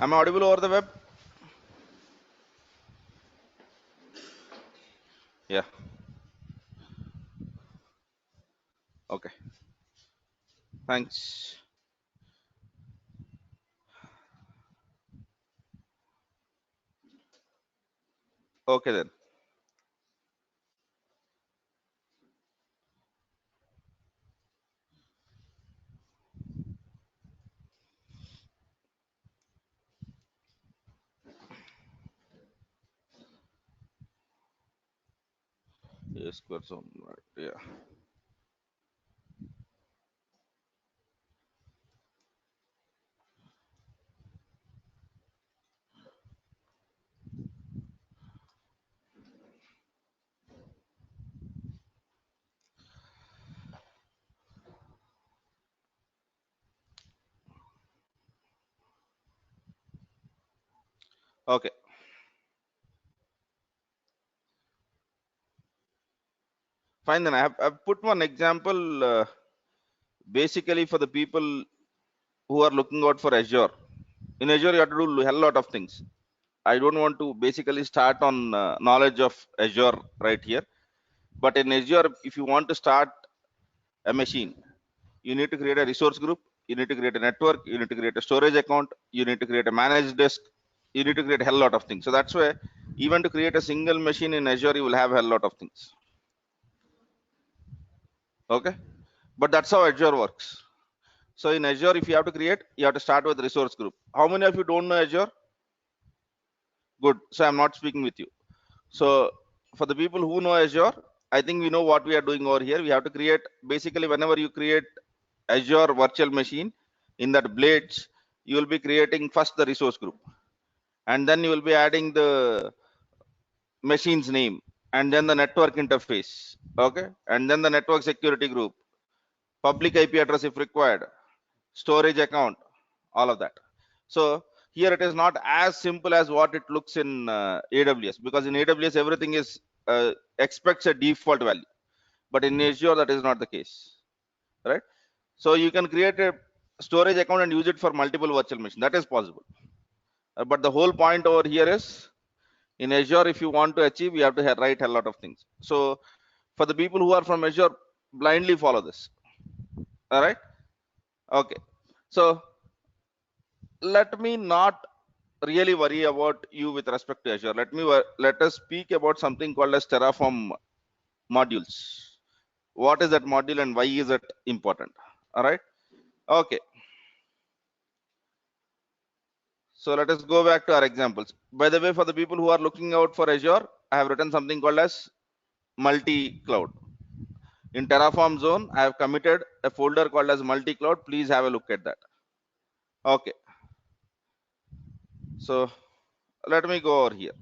Am I audible over the web? Yeah. Okay. Thanks. Okay then. Yes, person. Right. Yeah. Okay. Fine then. I've put one example basically for the people who are looking out for Azure. In Azure, you have to do a hell lot of things. I don't want to basically start on knowledge of Azure right here. But in Azure, if you want to start a machine, you need to create a resource group, you need to create a network, you need to create a storage account, you need to create a managed disk, you need to create a hell lot of things. So that's why even to create a single machine in Azure, you will have a hell lot of things. Okay, but that's how Azure works. So in Azure, if you have to create, you have to start with resource group. How many of you don't know Azure? Good. So I'm not speaking with you. So for the people who know Azure, I think we know what we are doing over here. We have to create, basically whenever you create Azure virtual machine, in that blades, you will be creating first the resource group, and then you will be adding the machine's name, and then the network interface. Okay, and then the network security group, public IP address if required, storage account, all of that. So here it is not as simple as what it looks in AWS, because in AWS everything is expects a default value, but in Azure that is not the case, right? So you can create a storage account and use it for multiple virtual machines. That is possible. But the whole point over here is in Azure, if you want to achieve, you have to write a lot of things. So for the people who are from Azure, blindly follow this. All right. Okay. So let me not really worry about you with respect to Azure. Let us speak about something called as Terraform modules. What is that module and why is it important? All right. Okay. So let us go back to our examples. By the way, for the people who are looking out for Azure, I have written something called as multi-cloud. In Terraform zone, I have committed a folder called as multi-cloud. Please have a look at that. Okay. So let me go over here.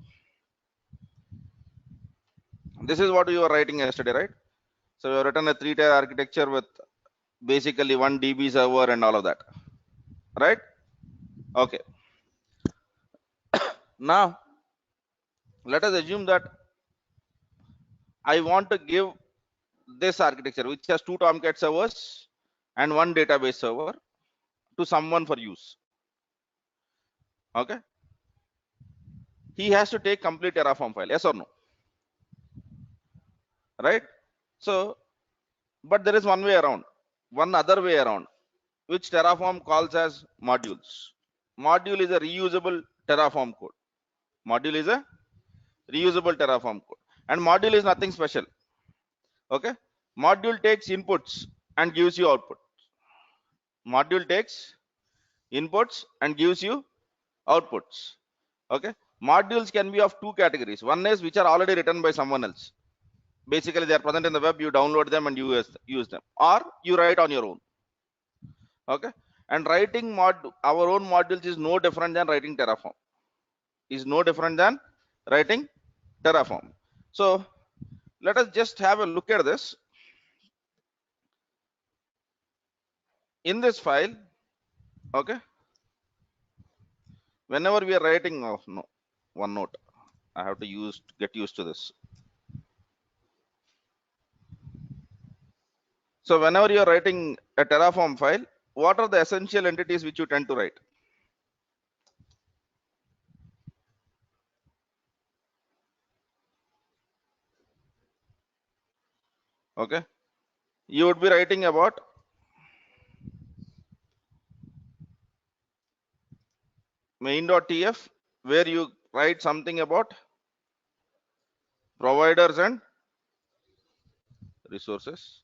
This is what you were writing yesterday, right? So we have written a 3-tier architecture with basically 1 DB server and all of that, right? Okay. Now let us assume that I want to give this architecture, which has 2 Tomcat servers and 1 database server, to someone for use. Okay. He has to take complete Terraform file, yes or no? Right? So, but there is one way around, one other way around, which Terraform calls as modules. Module is a reusable Terraform code. Module is a reusable Terraform code, and module is nothing special. Okay. Module takes inputs and gives you output. Module takes inputs and gives you outputs. Okay. Modules can be of 2 categories. One is which are already written by someone else. Basically, they are present in the web. You download them and you use them, or you write on your own. Okay. And writing our own modules is no different than writing Terraform. Is no different than writing Terraform. So let us just have a look at this. In this file, okay, whenever we are writing, oh no, OneNote, I have to get used to this. So whenever you are writing a Terraform file, what are the essential entities which you tend to write? Okay, you would be writing about main.tf, where you write something about providers and resources,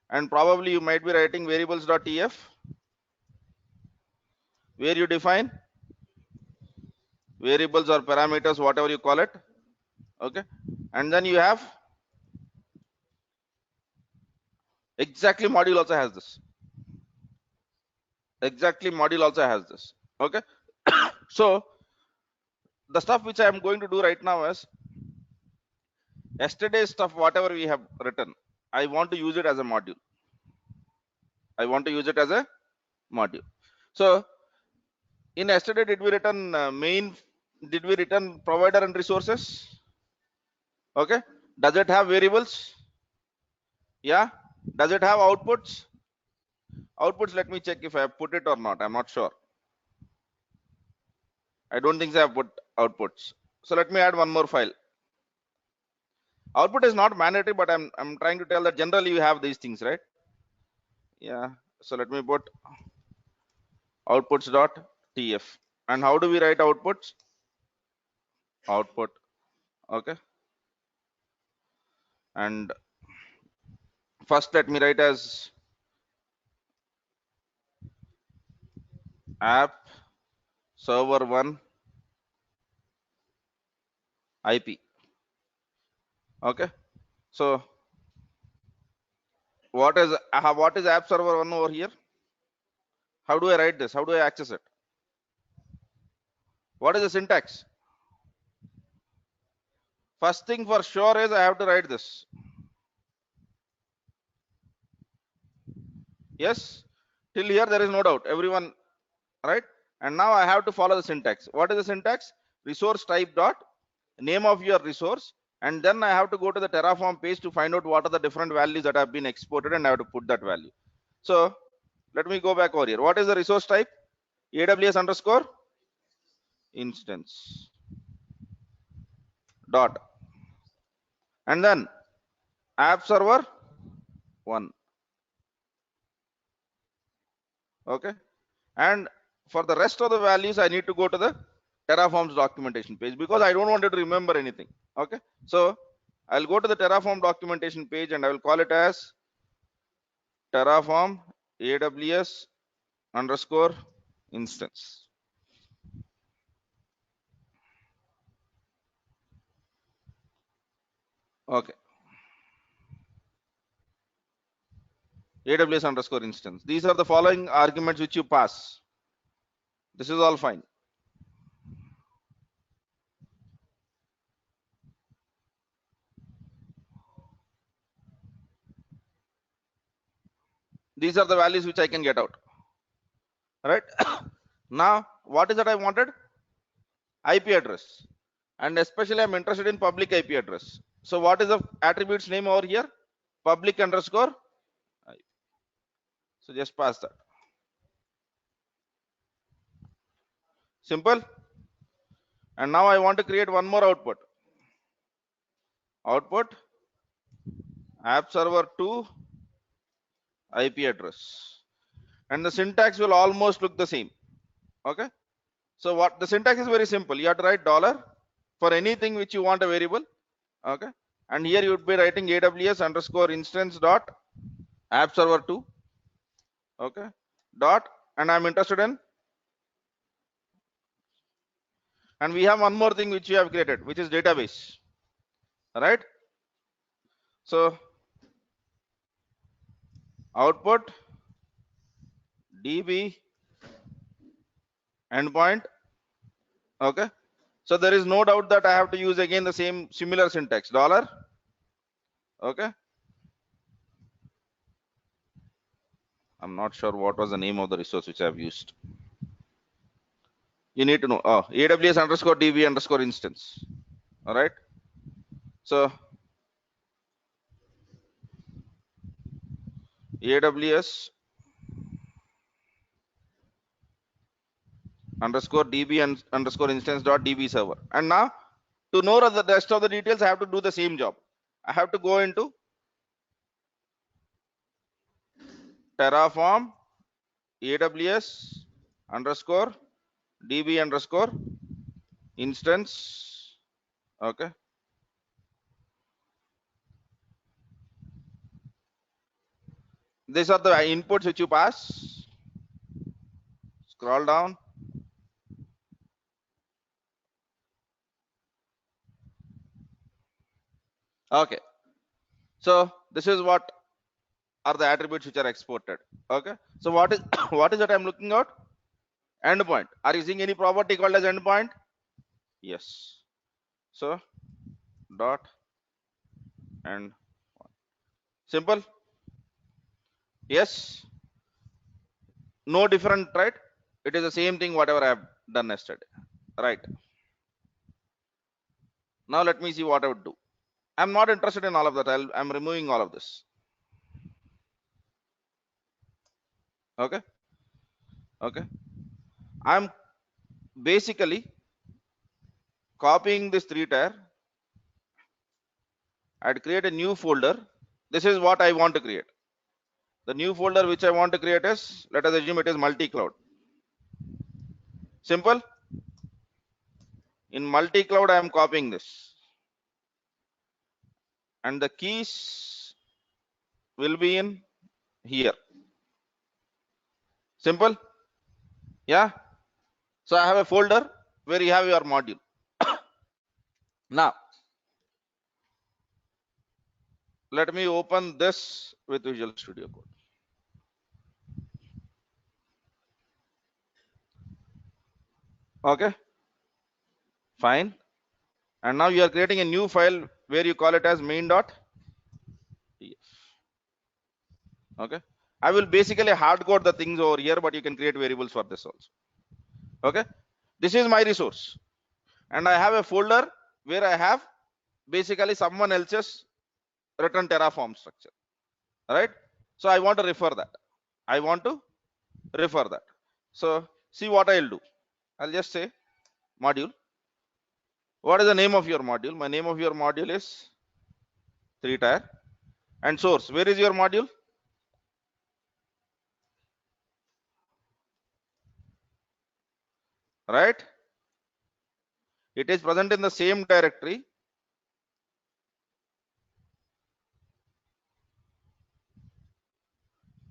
and probably you might be writing variables.tf, where you define variables or parameters, whatever you call it. Okay, and then you have exactly module also has this. Exactly module also has this. Okay, so the stuff which I am going to do right now is yesterday's stuff, whatever we have written, I want to use it as a module. I want to use it as a module. So in yesterday, did we return main? Did we return provider and resources? Okay. Does it have variables? Yeah. Does it have outputs? Outputs, let me check if I have put it or not. I'm not sure. I don't think I have put outputs. So let me add one more file. Output is not mandatory, but I'm trying to tell that generally you have these things, right? Yeah. So let me put outputs.tf. And how do we write outputs? Output. Okay. And first let me write as app server 1 IP. Okay. So what is app server 1 over here? How do I write this? How do I access it? What is the syntax? First thing for sure is I have to write this. Yes. Till here there is no doubt. Everyone, right? And now I have to follow the syntax. What is the syntax? Resource type dot name of your resource, and then I have to go to the Terraform page to find out what are the different values that have been exported, and I have to put that value. So let me go back over here. What is the resource type? AWS underscore instance dot, and then app server 1. Okay, and for the rest of the values I need to go to the Terraform's documentation page, because I don't want it to remember anything. Okay, so I'll go to the Terraform documentation page and I will call it as Terraform AWS underscore instance. Okay, AWS underscore instance. These are the following arguments which you pass. This is all fine. These are the values which I can get out. Right. Now what is that I wanted? IP address, and especially I'm interested in public IP address. So what is the attributes name over here? Public underscore IP. So just pass that. Simple. And now I want to create one more output. Output app server 2 IP address, and the syntax will almost look the same. Okay, so what the syntax is very simple. You have to write dollar for anything which you want a variable. Okay, and here you would be writing AWS underscore instance dot app server 2. Okay, dot, and I'm interested in, and we have one more thing which we have created, which is database. All right, so output DB endpoint. Okay, so there is no doubt that I have to use again the same similar syntax, dollar. Okay, I'm not sure what was the name of the resource which I have used. You need to know. Oh, AWS underscore DB underscore instance. All right, so AWS underscore DB and underscore instance dot DB server. And now to know the rest of the details, I have to do the same job. I have to go into Terraform AWS underscore DB underscore instance. Okay. These are the inputs which you pass. Scroll down. Okay. So this is what are the attributes which are exported. Okay. So what is what is that I'm looking at? Endpoint. Are you seeing any property called as endpoint? Yes. So dot and simple. Yes. No different, right? It is the same thing whatever I have done yesterday. Right. Now let me see what I would do. I'm not interested in all of that. I'm removing all of this. Okay. Okay. I'm basically copying this 3-tier. I'd create a new folder. This is what I want to create. The new folder which I want to create is, let us assume it is multi-cloud. Simple. In multi-cloud, I am copying this. And the keys will be in here. Simple. Yeah. So I have a folder where you have your module. Now, let me open this with Visual Studio Code. Okay. Fine. And now you are creating a new file where you call it as main.tf. Okay. I will basically hard code the things over here, but you can create variables for this also. Okay. This is my resource. And I have a folder where I have basically someone else's written Terraform structure. Right. So I want to refer that. I want to refer that. So see what I'll do. I'll just say module. What is the name of your module? My name of your module is 3-tier. And source. Where is your module? Right. It is present in the same directory.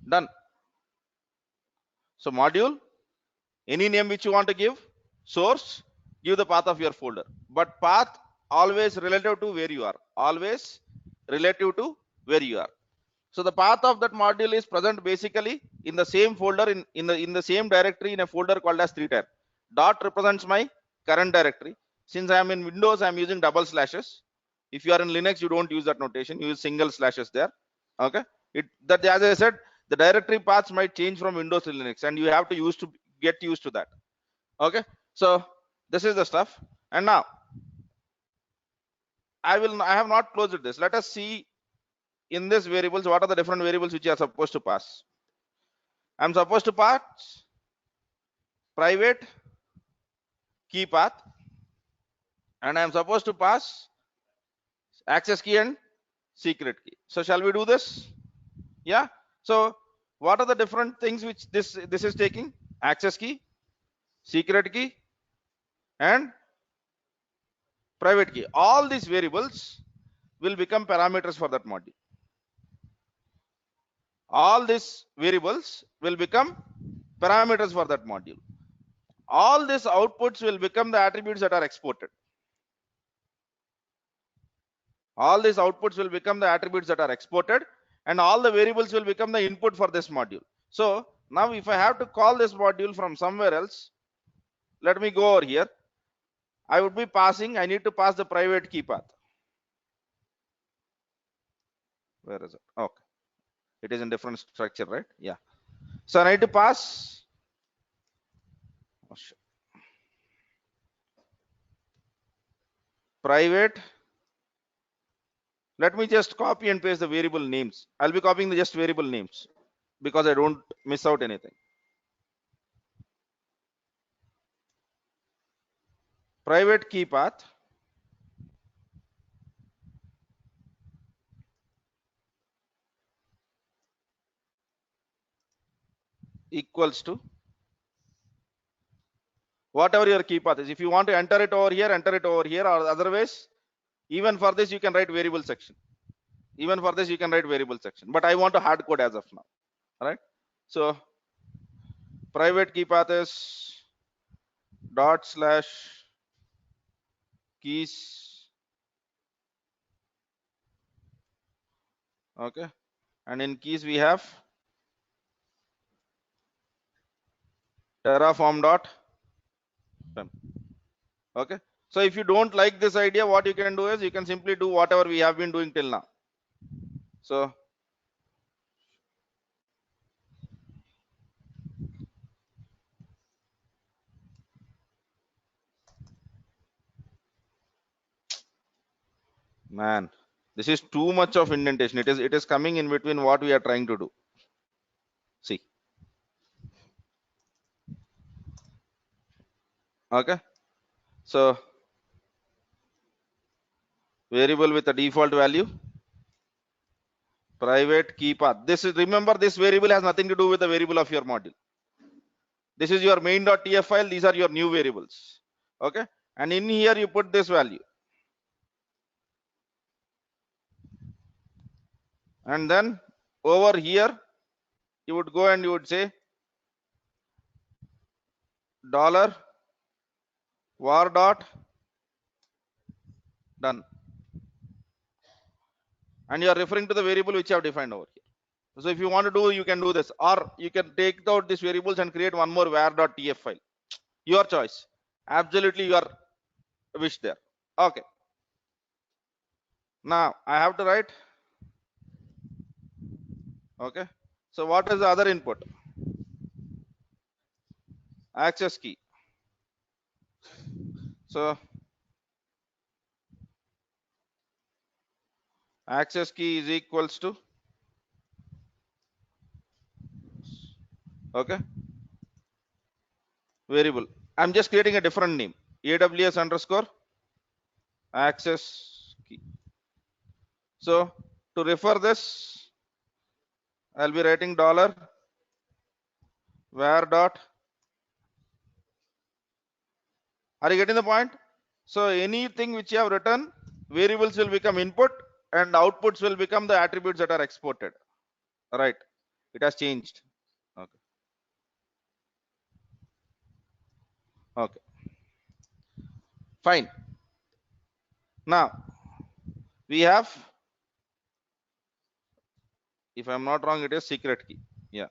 Done. So module, any name which you want to give, source, give the path of your folder. But path always relative to where you are. Always relative to where you are. So the path of that module is present basically in the same folder in the same directory in a folder called as 3-tier. Dot represents my current directory. Since I am in Windows, I am using double slashes. If you are in Linux, you don't use that notation. You use single slashes there. Okay. That as I said, the directory paths might change from Windows to Linux, and you have to get used to that. Okay. So this is the stuff. And now I have not closed this. Let us see in this variables what are the different variables which you are supposed to pass. I'm supposed to pass private key path, and I'm supposed to pass access key and secret key. So shall we do this? Yeah. So what are the different things which this is taking? Access key, secret key, and private key. All these variables will become parameters for that module. All these variables will become parameters for that module. All these outputs will become the attributes that are exported. All these outputs will become the attributes that are exported, and all the variables will become the input for this module. So now if I have to call this module from somewhere else, let me go over here. I would be passing, I need to pass the private key path. Where is it? Okay. It is in different structure, right? Yeah. So I need to pass. Oh, shit. Private. Let me just copy and paste the variable names. I'll be copying the just variable names because I don't miss out anything. Private key path. equals to whatever your key path is. If you want to enter it over here, enter it over here, or otherwise, even for this you can write variable section. Even for this you can write variable section, but I want to hard code as of now. All right. So private key path is dot slash keys. Okay. And in keys we have Terraform dot pem. Okay. So if you don't like this idea, what you can do is you can simply do whatever we have been doing till now. So man, this is too much of indentation. It is coming in between what we are trying to do. See. Okay. So variable with a default value, private key path. This is, remember, this variable has nothing to do with the variable of your module. This is your main.tf file. These are your new variables. Okay. And in here you put this value. And then over here you would go and you would say dollar var dot done. And you are referring to the variable which you have defined over here. So if you want to do, you can do this, or you can take out these variables and create one more var.tf file. Your choice. Absolutely your wish there. Okay. Now I have to write. Okay. So what is the other input? Access key. So access key is equals to, okay, variable. I'm just creating a different name, AWS underscore access key. So to refer this, I'll be writing dollar var dot. Are you getting the point? So anything which you have written, variables will become input and outputs will become the attributes that are exported. Right. It has changed. Okay. Okay. Fine. Now we have, if I'm not wrong, it is secret key. Yeah.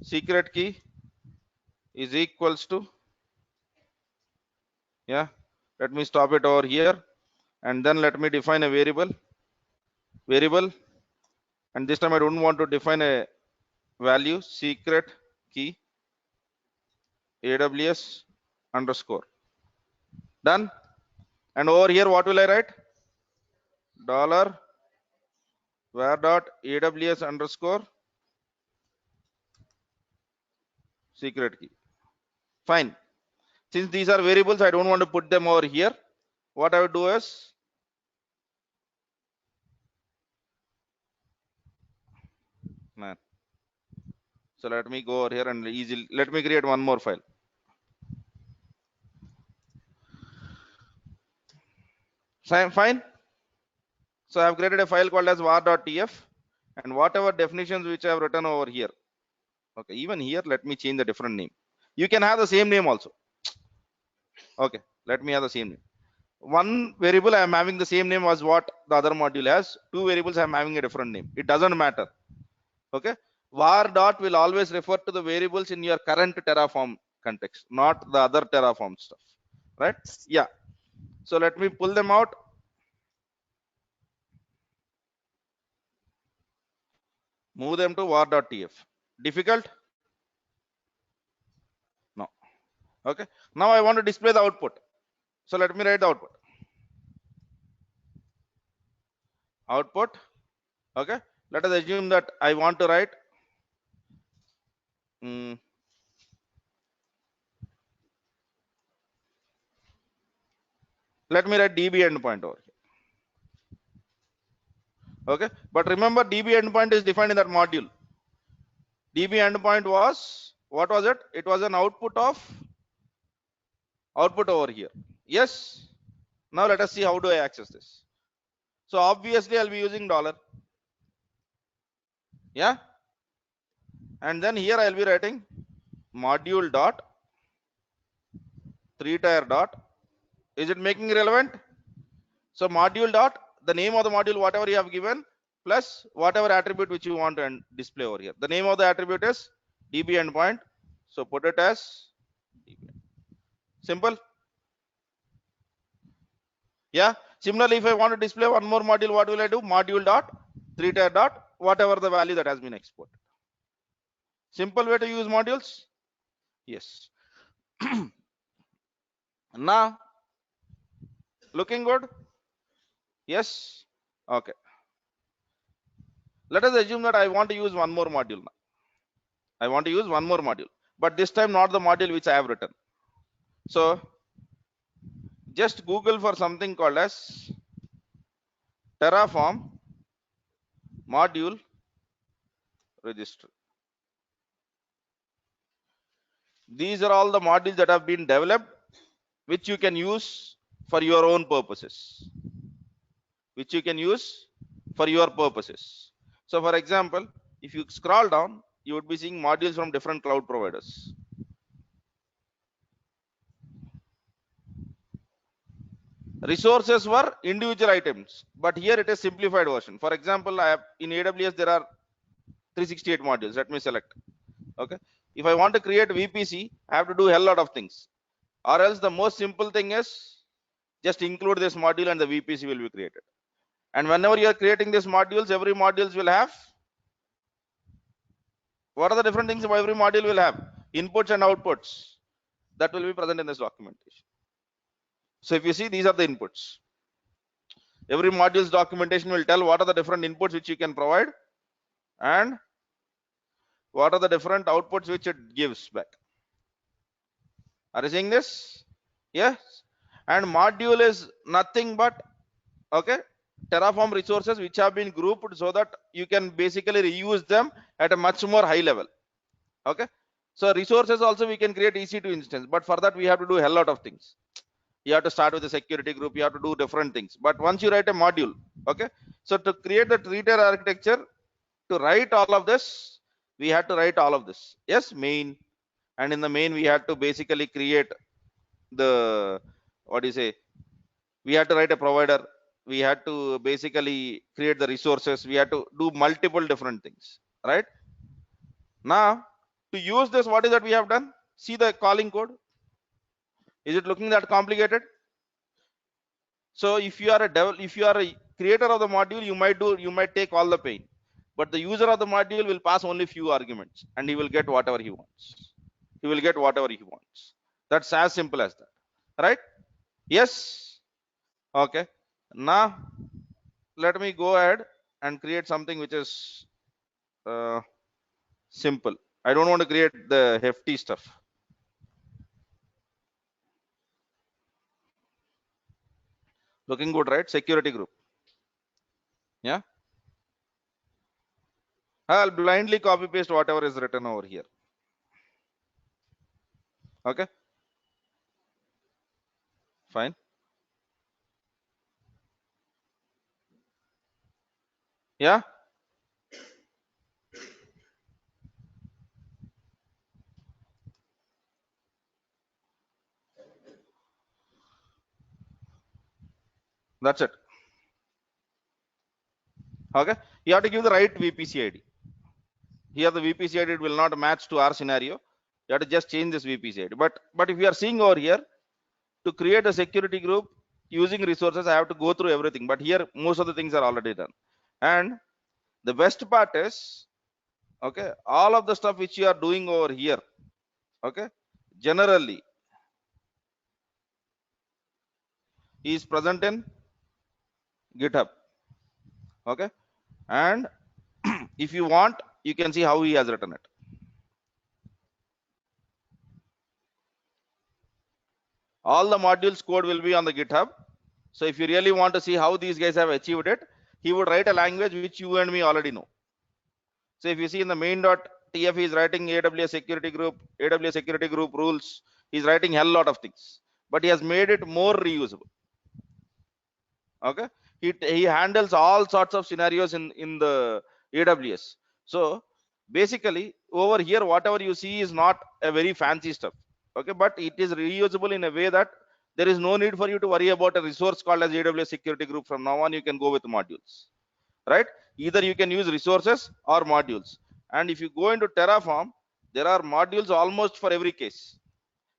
Secret key is equals to, yeah, let me stop it over here, and then let me define a variable, and this time I don't want to define a value, secret key AWS underscore. Done. And over here what will I write? Dollar var dot AWS underscore secret key. Fine. Since these are variables, I don't want to put them over here. What I would do is, man, so let me go over here and easily, let me create one more file. Fine. So I have created a file called as var.tf, and whatever definitions which I have written over here. Okay, even here, let me change the different name. You can have the same name also. Okay, let me have the same name. One variable I am having the same name as what the other module has. Two variables I am having a different name. It doesn't matter. Okay, var dot will always refer to the variables in your current Terraform context, not the other Terraform stuff. Right? Yeah. So let me pull them out. Move them to var.tf. Difficult? No. Okay. Now I want to display the output. So let me write the output. Output. Okay. Let us assume that I want to write. Let me write DB endpoint over here. Okay. But remember, DB endpoint is defined in that module. DB endpoint was, what was it? It was an output over here. Yes. Now let us see how do I access this. So obviously I'll be using dollar. Yeah. And then here I'll be writing module dot 3-tier dot. Is it making relevant? So module dot, the name of the module, whatever you have given, plus whatever attribute which you want to display over here. The name of the attribute is DB endpoint. So put it as DB. Simple. Yeah. Similarly, if I want to display one more module, what will I do? Module dot 3-tier dot, whatever the value that has been exported. Simple way to use modules. Yes. Now, looking good? Yes. Okay. Let us assume that I want to use one more module now. I want to use one more module, but this time not the module which I have written. So just Google for something called as Terraform module registry. These are all the modules that have been developed, which you can use for your own purposes. Which you can use for your purposes. So for example, if you scroll down, you would be seeing modules from different cloud providers. Resources were individual items, but here it is simplified version. For example, I have in AWS there are 368 modules. Let me select. Okay. If I want to create VPC, I have to do a hell lot of things. Or else the most simple thing is just include this module and the VPC will be created. And whenever you are creating these modules, every modules will have, what are the different things every module will have? Inputs and outputs. That will be present in this documentation. So if you see, these are the inputs. Every module's documentation will tell what are the different inputs which you can provide and what are the different outputs which it gives back. Are you seeing this? Yes. And module is nothing but, okay, Terraform resources which have been grouped so that you can basically reuse them at a much more high level. Okay. So resources also we can create EC2 instance, but for that we have to do a hell lot of things. You have to start with a security group, you have to do different things. But once you write a module, okay, so to create the 3-tier architecture, to write all of this, we had to write all of this. Yes, main, and in the main we had to basically create the, what do you say, we had to write a provider, we had to basically create the resources, we had to do multiple different things, right? Now to use this, what is that we have done? See the calling code. Is it looking that complicated? So if you are a creator of the module, you might take all the pain, but the user of the module will pass only few arguments and he will get whatever he wants. He will get whatever he wants. That's as simple as that, right? Yes. Okay. Now let me go ahead and create something which is simple. I don't want to create the hefty stuff. Looking good, right? Security group. Yeah. I'll blindly copy paste whatever is written over here. Okay. Fine. Yeah. That's it. Okay. You have to give the right VPC ID. Here the VPC ID will not match to our scenario. You have to just change this VPC ID. But if you are seeing over here, to create a security group using resources, I have to go through everything. But here most of the things are already done. And the best part is, okay, all of the stuff which you are doing over here, okay, generally is present in GitHub. Okay. And if you want, you can see how he has written it. All the modules code will be on the GitHub. So if you really want to see how these guys have achieved it, he would write a language which you and me already know. So if you see in the main dot TF is writing AWS security group rules. He's writing hell lot of things, but he has made it more reusable. Okay, he handles all sorts of scenarios in the AWS. So basically over here, whatever you see is not a very fancy stuff. Okay, but it is reusable in a way that there is no need for you to worry about a resource called as AWS security group. From now on, you can go with modules, right? Either you can use resources or modules. And if you go into Terraform, there are modules almost for every case.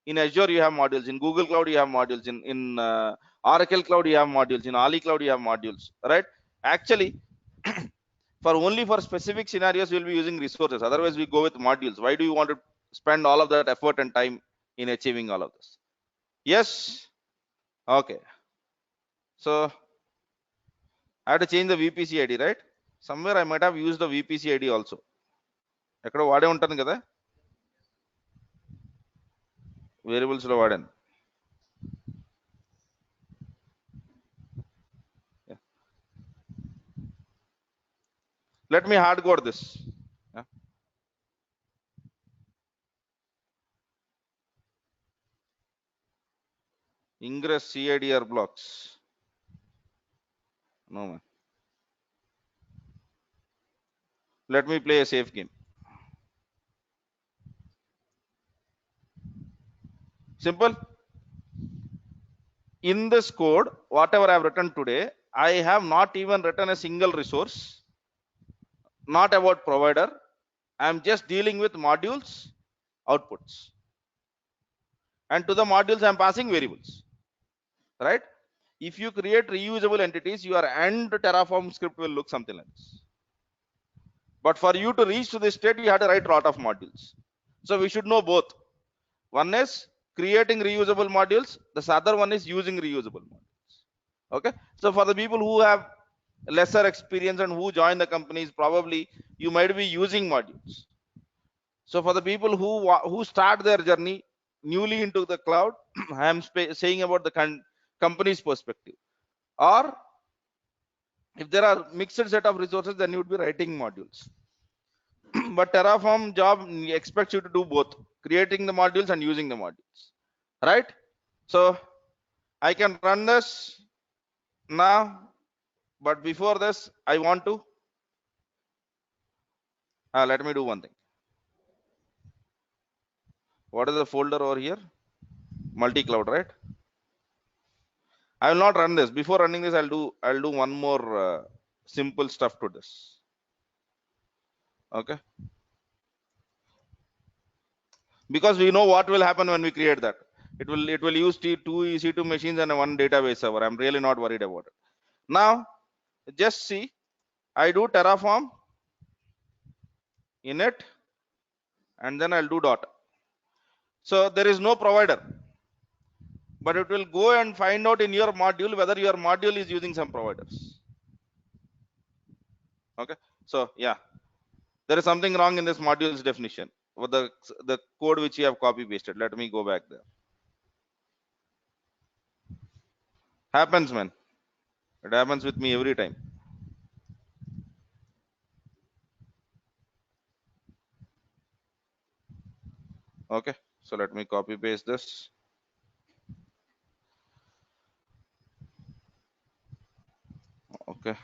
In Azure, you have modules. In Google Cloud, you have modules. In Oracle Cloud, you have modules. In Ali Cloud, you have modules, right? Actually, for specific scenarios, we'll be using resources. Otherwise, we go with modules. Why do you want to spend all of that effort and time in achieving all of this? Yes. Okay. So I have to change the VPC ID, right? Somewhere I might have used the VPC ID also. ఎక్కడ వాడే ఉంటాను కదా, variables లో వాడాను. Let me hard code this. Yeah. Ingress CIDR blocks. No man. Let me play a safe game. Simple. In this code, whatever I have written today, I have not even written a single resource, not about provider. I am just dealing with modules outputs, and to the modules I am passing variables, right? If you create reusable entities, your end Terraform script will look something like this. But for you to reach to this state, you have to write a lot of modules. So we should know both. One is creating reusable modules, the other one is using reusable modules. Okay, so for the people who have lesser experience and who join the companies, probably you might be using modules. So for the people who start their journey newly into the cloud, I am saying about the company's perspective. Or if there are mixed set of resources, then you would be writing modules. But Terraform job expects you to do both, creating the modules and using the modules, right? So I can run this now, but before this I want to let me do one thing. What is the folder over here? Multi-cloud, right? I will not run this. Before running this, I'll do one more simple stuff to this. Okay, because we know what will happen when we create that. It will use two EC2 machines and one database server. I'm really not worried about it. Now just see, I do Terraform init and then I'll do dot. So there is no provider, but it will go and find out in your module whether your module is using some providers. Okay, so yeah, there is something wrong in this modules definition with the code which you have copy pasted. Let me go back there. Happens, man. It happens with me every time. Okay, so let me copy paste this. Okay,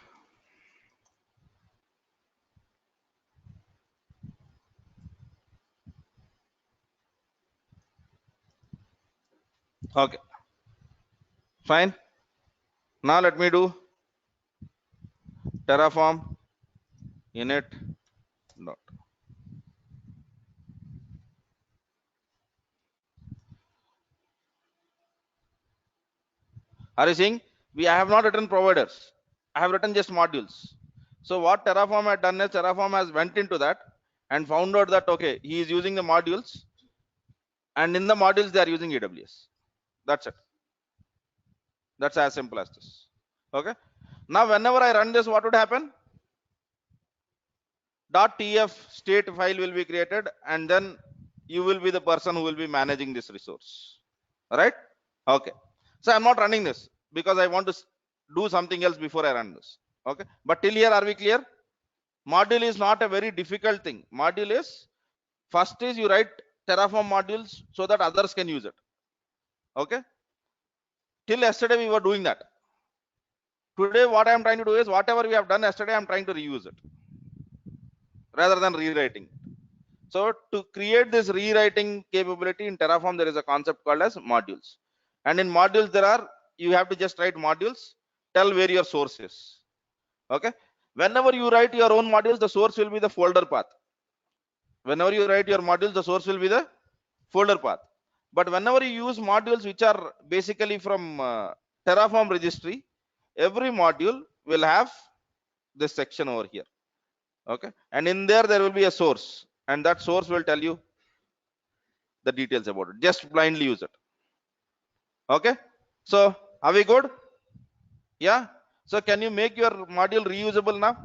okay, fine. Now let me do Terraform init dot. Are you seeing? I have not written providers. I have written just modules. So what Terraform had done is Terraform has went into that and found out that okay, he is using the modules, and in the modules they are using AWS. That's it. That's as simple as this. Okay. Now whenever I run this, what would happen? .tf state file will be created, and then you will be the person who will be managing this resource. Right? Okay. So I'm not running this because I want to do something else before I run this. Okay. But till here, are we clear? Module is not a very difficult thing. Module is First is you write Terraform modules so that others can use it. Okay. Till yesterday we were doing that. Today what I am trying to do is whatever we have done yesterday, I am trying to reuse it rather than rewriting. So to create this rewriting capability in Terraform, there is a concept called as modules. And in modules, you have to just write modules, tell where your source is. Okay. Whenever you write your own modules, the source will be the folder path. Whenever you write your modules, the source will be the folder path. But whenever you use modules which are basically from Terraform registry, every module will have this section over here. Okay. And in there will be a source, and that source will tell you the details about it. Just blindly use it. Okay. So are we good? Yeah. So can you make your module reusable now?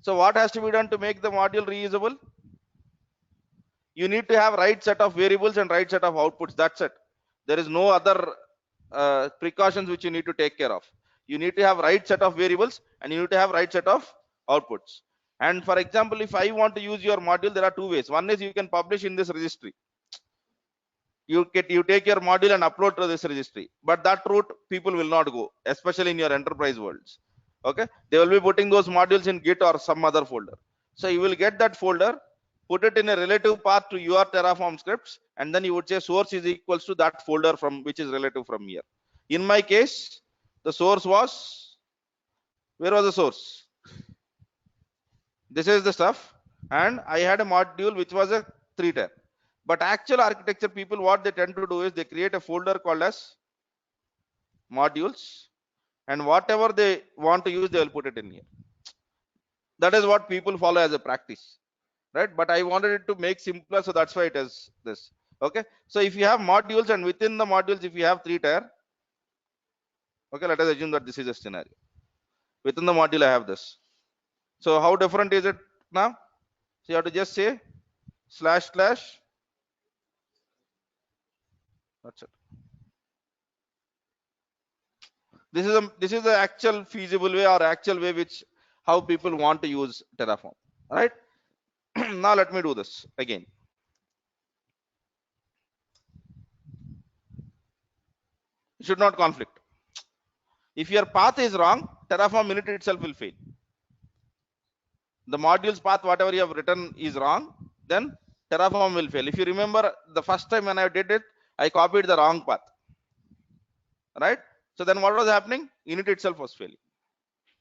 So what has to be done to make the module reusable? You need to have right set of variables and right set of outputs. That's it. There is no other precautions which you need to take care of. You need to have right set of variables and you need to have right set of outputs. And for example, if I want to use your module, there are two ways. One is you can publish in this registry. You take your module and upload to this registry, but that route people will not go, especially in your enterprise worlds. Okay, they will be putting those modules in Git or some other folder. So you will get that folder, put it in a relative path to your Terraform scripts, and then you would say source is equals to that folder from which is relative from here. In my case, the source was, where was the source? This is the stuff, and I had a module which was a 3-tier. But actual architecture people, what they tend to do is they create a folder called as modules, and whatever they want to use, they will put it in here. That is what people follow as a practice, right? But I wanted it to make simpler, so that's why it is this. Okay. So if you have modules, and within the modules, if you have 3-tier, okay, let us assume that this is a scenario. Within the module, I have this. So how different is it now? So you have to just say // that's it. This is the actual feasible way or actual way which how people want to use Terraform, right? Now let me do this again. It should not conflict. If your path is wrong, Terraform init itself will fail. The modules path, whatever you have written is wrong, then Terraform will fail. If you remember the first time when I did it, I copied the wrong path, right? So then what was happening? Init itself was failing.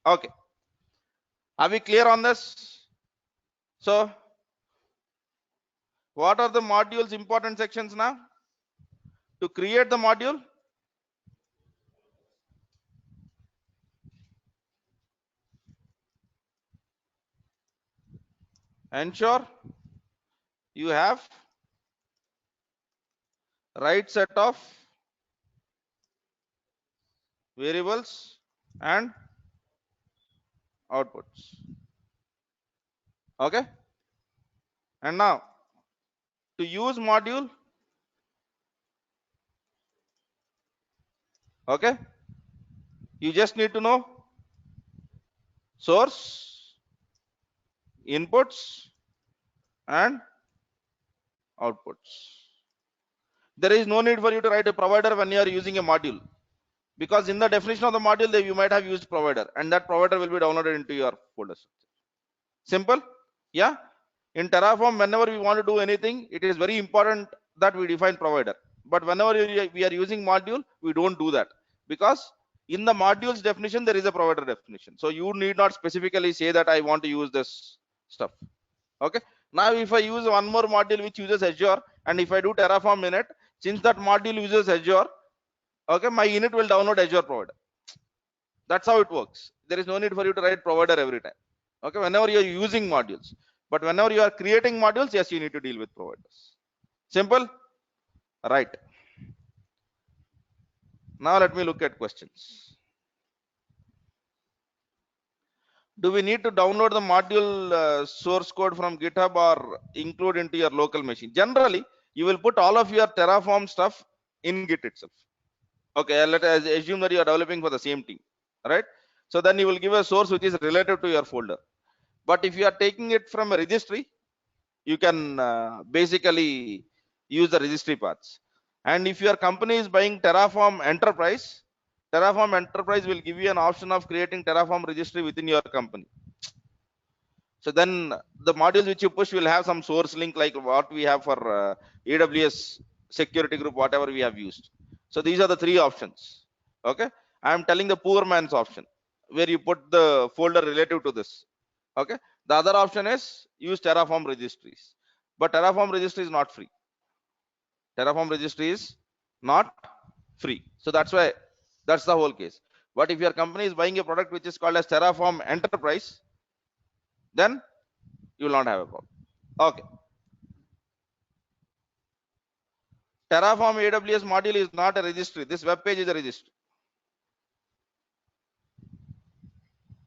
Okay. Are we clear on this? So what are the modules important sections now? To create the module, ensure you have right set of variables and outputs. Okay. And now to use module, okay, you just need to know source, inputs and outputs. There is no need for you to write a provider when you are using a module, because in the definition of the module you might have used provider, and that provider will be downloaded into your folder structure. Simple. Yeah. In Terraform, whenever we want to do anything, it is very important that we define provider. But whenever we are using module, we don't do that, because in the modules definition there is a provider definition. So you need not specifically say that I want to use this stuff. Okay. Now if I use one more module which uses Azure, and if I do Terraform init, since that module uses Azure, okay, my init will download Azure provider. That's how it works. There is no need for you to write provider every time. Okay, whenever you are using modules. But whenever you are creating modules, yes, you need to deal with providers. Simple. Right. Now let me look at questions. Do we need to download the module source code from GitHub or include into your local machine? Generally, you will put all of your Terraform stuff in Git itself. Okay, let us assume that you are developing for the same team, right? So then you will give a source which is relative to your folder. But if you are taking it from a registry, you can basically use the registry paths. And if your company is buying Terraform Enterprise, Terraform Enterprise will give you an option of creating Terraform registry within your company. So then the modules which you push will have some source link like what we have for AWS security group, whatever we have used. So these are the three options. Okay, I am telling the poor man's option where you put the folder relative to this. Okay, the other option is use Terraform registries, but Terraform registry is not free. Terraform registry is not free. So that's why that's the whole case. But if your company is buying a product which is called as Terraform Enterprise, then you will not have a problem. Okay. Terraform AWS module is not a registry. This web page is a registry.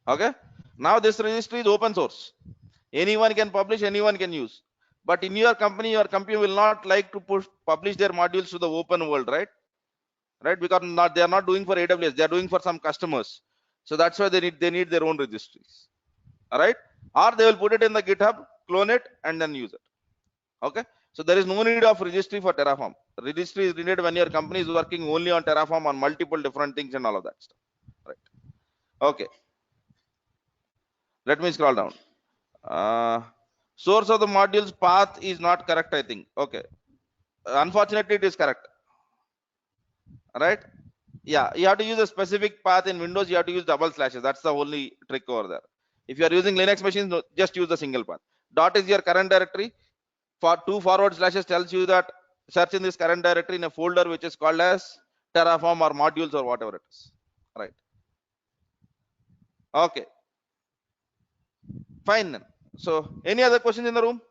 Okay. Now this registry is open source. Anyone can publish, anyone can use. But in your company will not like to publish their modules to the open world, right? Right? Because they are not doing for AWS, they are doing for some customers. So that's why they need their own registries. All right. Or they will put it in the GitHub, clone it, and then use it. Okay. So there is no need of registry for Terraform. Registry is needed when your company is working only on Terraform on multiple different things and all of that stuff. Right. Okay. Let me scroll down. Source of the modules path is not correct, I think. Okay. Unfortunately, it is correct. Right. Yeah, you have to use a specific path in Windows. You have to use double slashes. That's the only trick over there. If you are using Linux machines, just use the single path. Dot is your current directory. For 2 forward slashes tells you that search in this current directory in a folder which is called as Terraform or modules or whatever it is. Right. Okay. Fine. So, any other questions in the room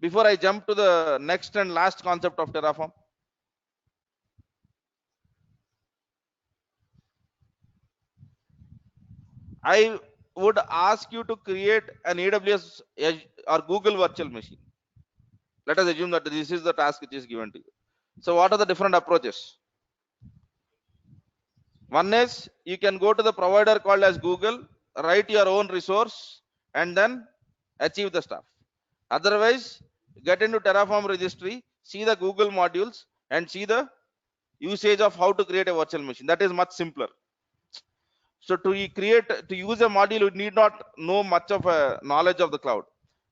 before I jump to the next and last concept of Terraform? I would ask you to create an AWS or Google virtual machine. Let us assume that this is the task which is given to you. So what are the different approaches? One is you can go to the provider called as Google, write your own resource, and then achieve the stuff. Otherwise, get into Terraform registry, see the Google modules, and see the usage of how to create a virtual machine. That is much simpler. So to use a module, you need not know much of a knowledge of the cloud,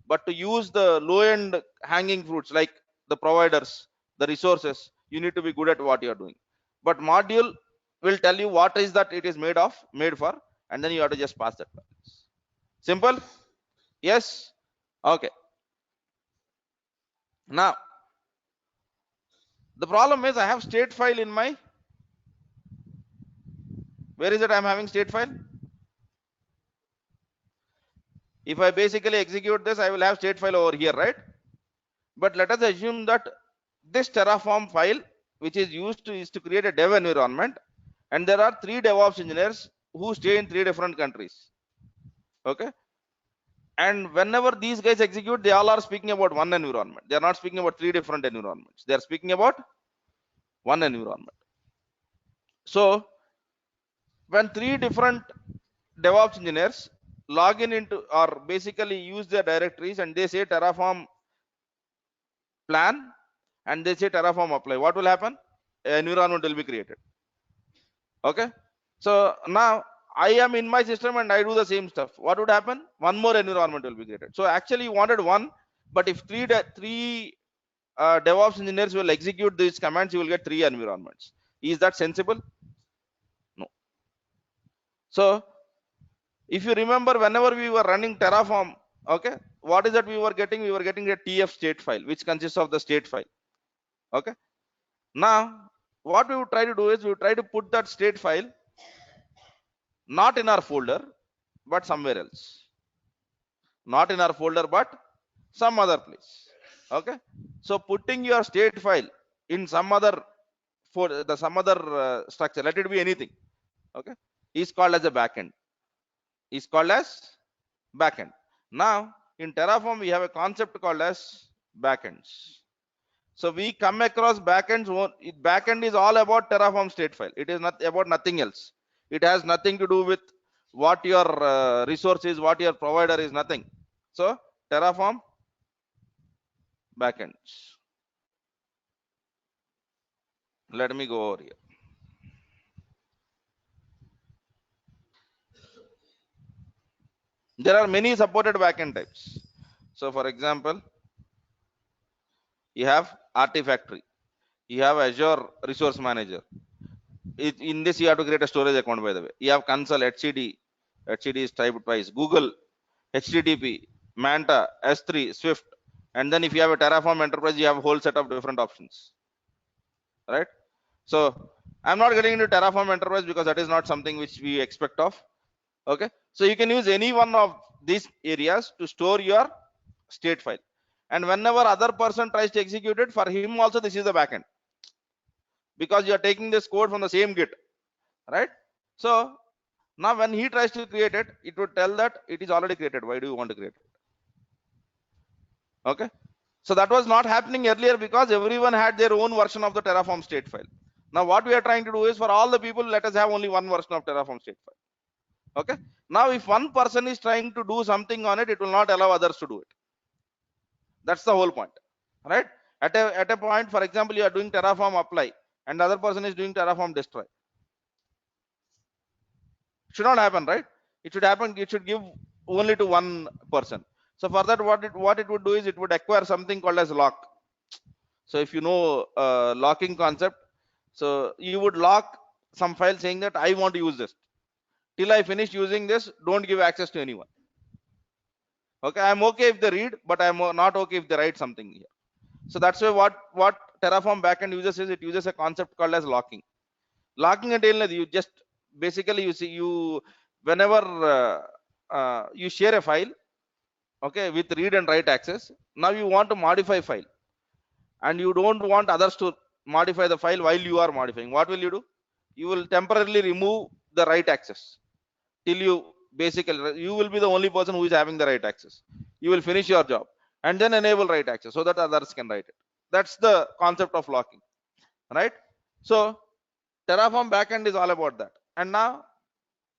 but to use the low-end hanging fruits like the providers, the resources, you need to be good at what you are doing. But module will tell you what is that it is made for, and then you have to just pass that. Simple? Yes. Okay. Now, the problem is I have state file in my. Where is it? I'm having state file. If I basically execute this, I will have state file over here, right? But let us assume that this Terraform file, which is used is to create a dev environment, and there are 3 DevOps engineers who stay in 3 different countries. Okay. And whenever these guys execute, they all are speaking about one environment. They are not speaking about 3 different environments. They are speaking about one environment. So when 3 different DevOps engineers log into or basically use their directories and they say Terraform plan and they say Terraform apply, what will happen? An environment will be created. Okay. So now I am in my system and I do the same stuff. What would happen? One more environment will be created. So actually you wanted one, but if three DevOps engineers will execute these commands, you will get 3 environments. Is that sensible? No. So if you remember, whenever we were running Terraform, okay, what is that we were getting? We were getting a TF state file, which consists of the state file. Okay. Now, what we would try to do is we would try to put that state file not in our folder, but somewhere else. Not in our folder, but some other place. Okay. So putting your state file in some other structure, let it be anything. Okay, is called as a backend. Is called as backend. Now in Terraform we have a concept called as backends. So we come across backends. Backend is all about Terraform state file. It is not about nothing else. It has nothing to do with what your resource is, what your provider is, nothing. So Terraform backends. Let me go over here. There are many supported backend types. So for example, you have Artifactory, you have Azure Resource Manager. In this, you have to create a storage account, by the way. You have Console, HCD. HCD is typed twice. Google, HTTP, Manta, S3, Swift. And then if you have a Terraform Enterprise, you have a whole set of different options. Right? So I'm not getting into Terraform Enterprise because that is not something which we expect of. Okay. So you can use any one of these areas to store your state file. And whenever other person tries to execute it, for him also this is the backend, because you are taking this code from the same Git, right? So now when he tries to create it, it would tell that it is already created. Why do you want to create it? Okay. So that was not happening earlier because everyone had their own version of the Terraform state file. Now what we are trying to do is, for all the people, let us have only one version of Terraform state file. Okay. Now if one person is trying to do something on it, it will not allow others to do it. That's the whole point, right? At a point, for example, you are doing Terraform apply and the other person is doing Terraform destroy. It should not happen, right? It should happen, it should give only to one person. So for that, what it would do is, it would acquire something called as lock. So if you know locking concept, so you would lock some file saying that I want to use this. Till I finish using this, don't give access to anyone. Okay, I'm okay if they read, but I'm not okay if they write something here. So that's why what Terraform backend uses is, it uses a concept called as locking. Locking and you just basically, you see, you whenever you share a file, okay, with read and write access, now you want to modify file and you don't want others to modify the file while you are modifying. What will you do? You will temporarily remove the write access till you basically, you will be the only person who is having the write access. You will finish your job and then enable write access so that others can write it. That's the concept of locking, right? So Terraform backend is all about that. And now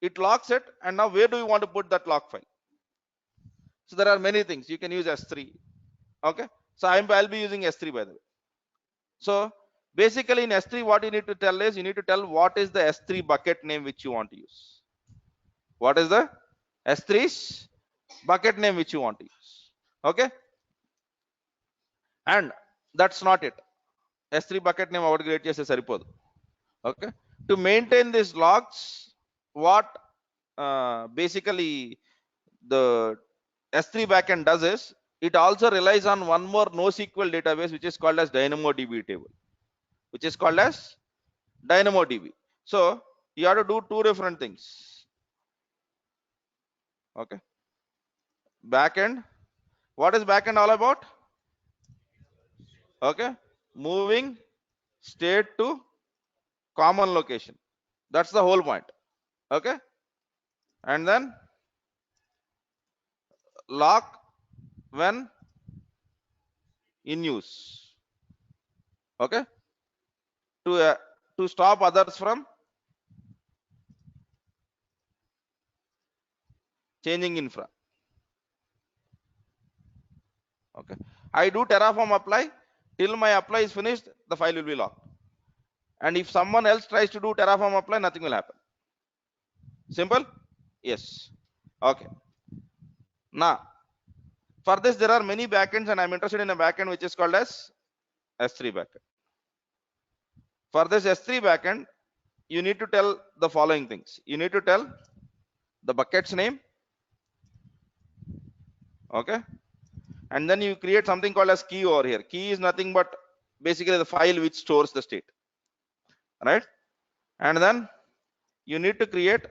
it locks it. And now where do you want to put that lock file? So there are many things. You can use S3. Okay. So I'll be using S3, by the way. So basically in S3, what you need to tell is, you need to tell what is the S3 bucket name which you want to use. What is the S3's bucket name which you want to use? Okay. And that's not it. S3 bucket name out create chese saripodu. Okay. To maintain these logs, what basically the S3 backend does is, it also relies on one more NoSQL database which is called as DynamoDB table, which is called as DynamoDB. So you have to do two different things. Okay. Backend. What is backend all about? Okay. Moving state to common location. That's the whole point. Okay. And then lock when in use. Okay. To stop others from changing infra. Okay. I do Terraform apply. Till my apply is finished, the file will be locked. And if someone else tries to do Terraform apply, nothing will happen. Simple? Yes. Okay. Now, for this, there are many backends, and I'm interested in a backend which is called as S3 backend. For this S3 backend, you need to tell the following things. You need to tell the bucket's name. Okay. And then you create something called as key over here. Key is nothing but basically the file which stores the state. Right? And then you need to create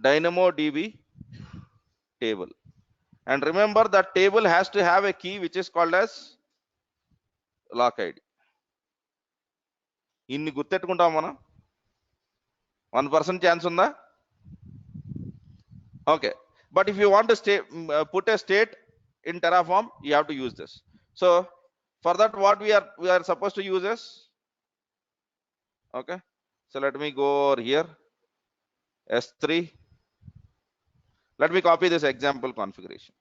DynamoDB table. And remember that table has to have a key which is called as lock ID. ఇన్ని గుర్తెట్టుకుంటాం మనం 1% chance ఉందా? Okay, but if you want to put a state in Terraform, you have to use this. So for that, what we are supposed to use is, okay, so let me go over here, S3. Let me copy this example configuration.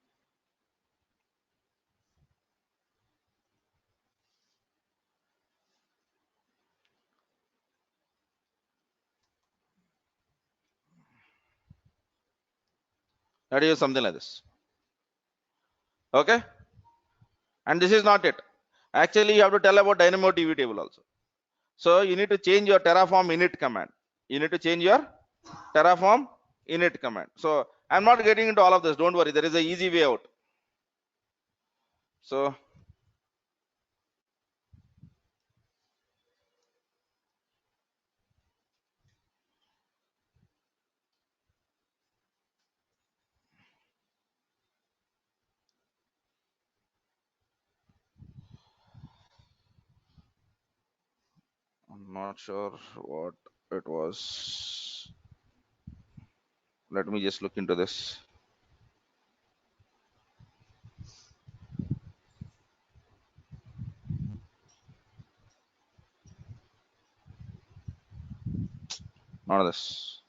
That is something like this. Okay. And this is not it. Actually, you have to tell about DynamoDB table also. So you need to change your Terraform init command. You need to change your Terraform init command. So I'm not getting into all of this. Don't worry. There is an easy way out. So I'm not sure what it was. Let me just look into this. Not this.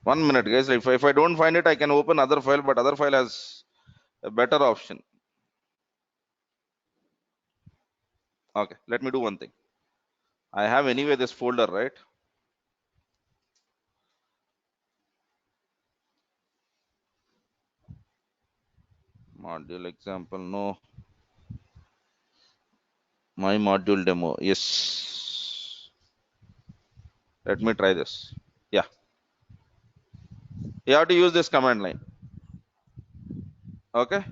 1 minute, guys. If I don't find it, I can open other file, but other file has a better option. Okay, let me do one thing. I have anyway this folder, right? Module example, no. My module demo, yes. Let me try this. Yeah, you have to use this command line. Okay,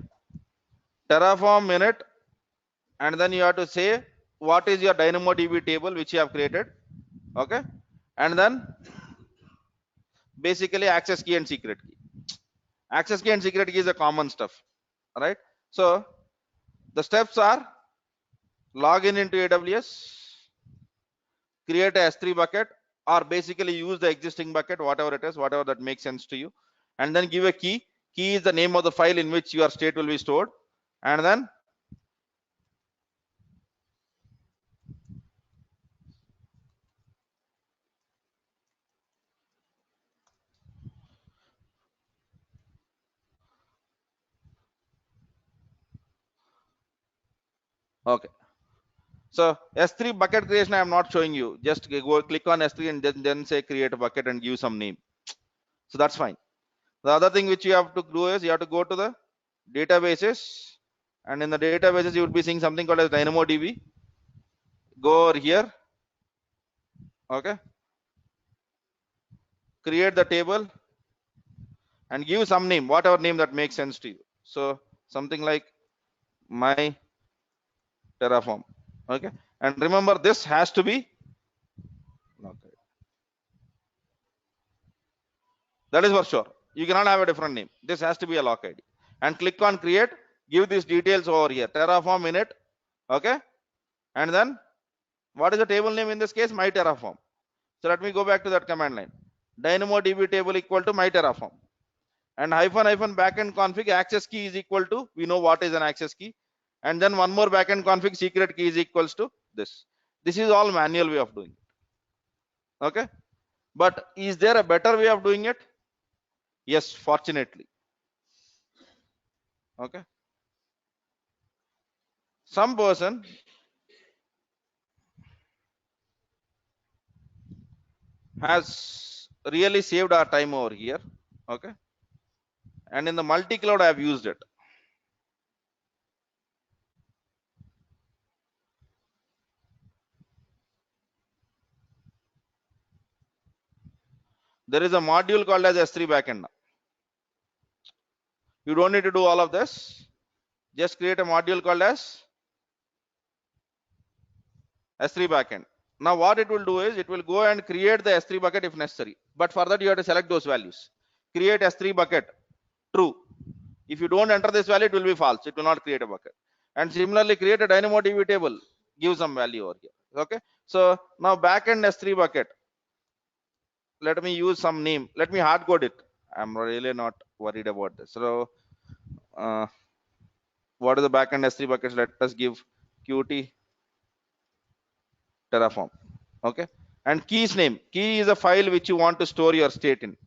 Terraform init, and then you have to say what is your DynamoDB table which you have created. Okay, and then basically access key and secret key. Access key and secret key is a common stuff, right? So the steps are log in into AWS, create a S3 bucket, or basically use the existing bucket, whatever it is, whatever that makes sense to you, and then give a key. Key is the name of the file in which your state will be stored, and then okay. So S3 bucket creation, I am not showing you. Just go click on S3 and then say create a bucket and give some name. So that's fine. The other thing which you have to do is you have to go to the databases, and in the databases you will be seeing something called as DynamoDB. Go over here. Okay. Create the table and give some name, whatever name that makes sense to you. So something like my Terraform. Okay. And remember, this has to be okay. That is for sure. You cannot have a different name. This has to be a lock ID. And click on create. Give these details over here. Terraform init. Okay. And then what is the table name in this case? My Terraform. So let me go back to that command line. DynamoDB table equal to my Terraform. And hyphen hyphen backend config access key is equal to, we know what is an access key. And then one more backend config secret key is equals to this. This is all manual way of doing it. Okay. But is there a better way of doing it? Yes, fortunately. Okay. Some person has really saved our time over here. Okay. And in the multi-cloud, I have used it. There is a module called as S3 backend now. You don't need to do all of this. Just create a module called as S3 backend. Now what it will do is it will go and create the S3 bucket if necessary. But for that you have to select those values. Create S3 bucket, true. If you don't enter this value, it will be false. It will not create a bucket. And similarly, create a DynamoDB table. Give some value over here. Okay. So now backend S3 bucket. Let me use some name. Let me hard code it. I'm really not worried about this. So what is the backend S3 buckets? Let us give Qt Terraform. Okay. And keys name. Key is a file which you want to store your state in.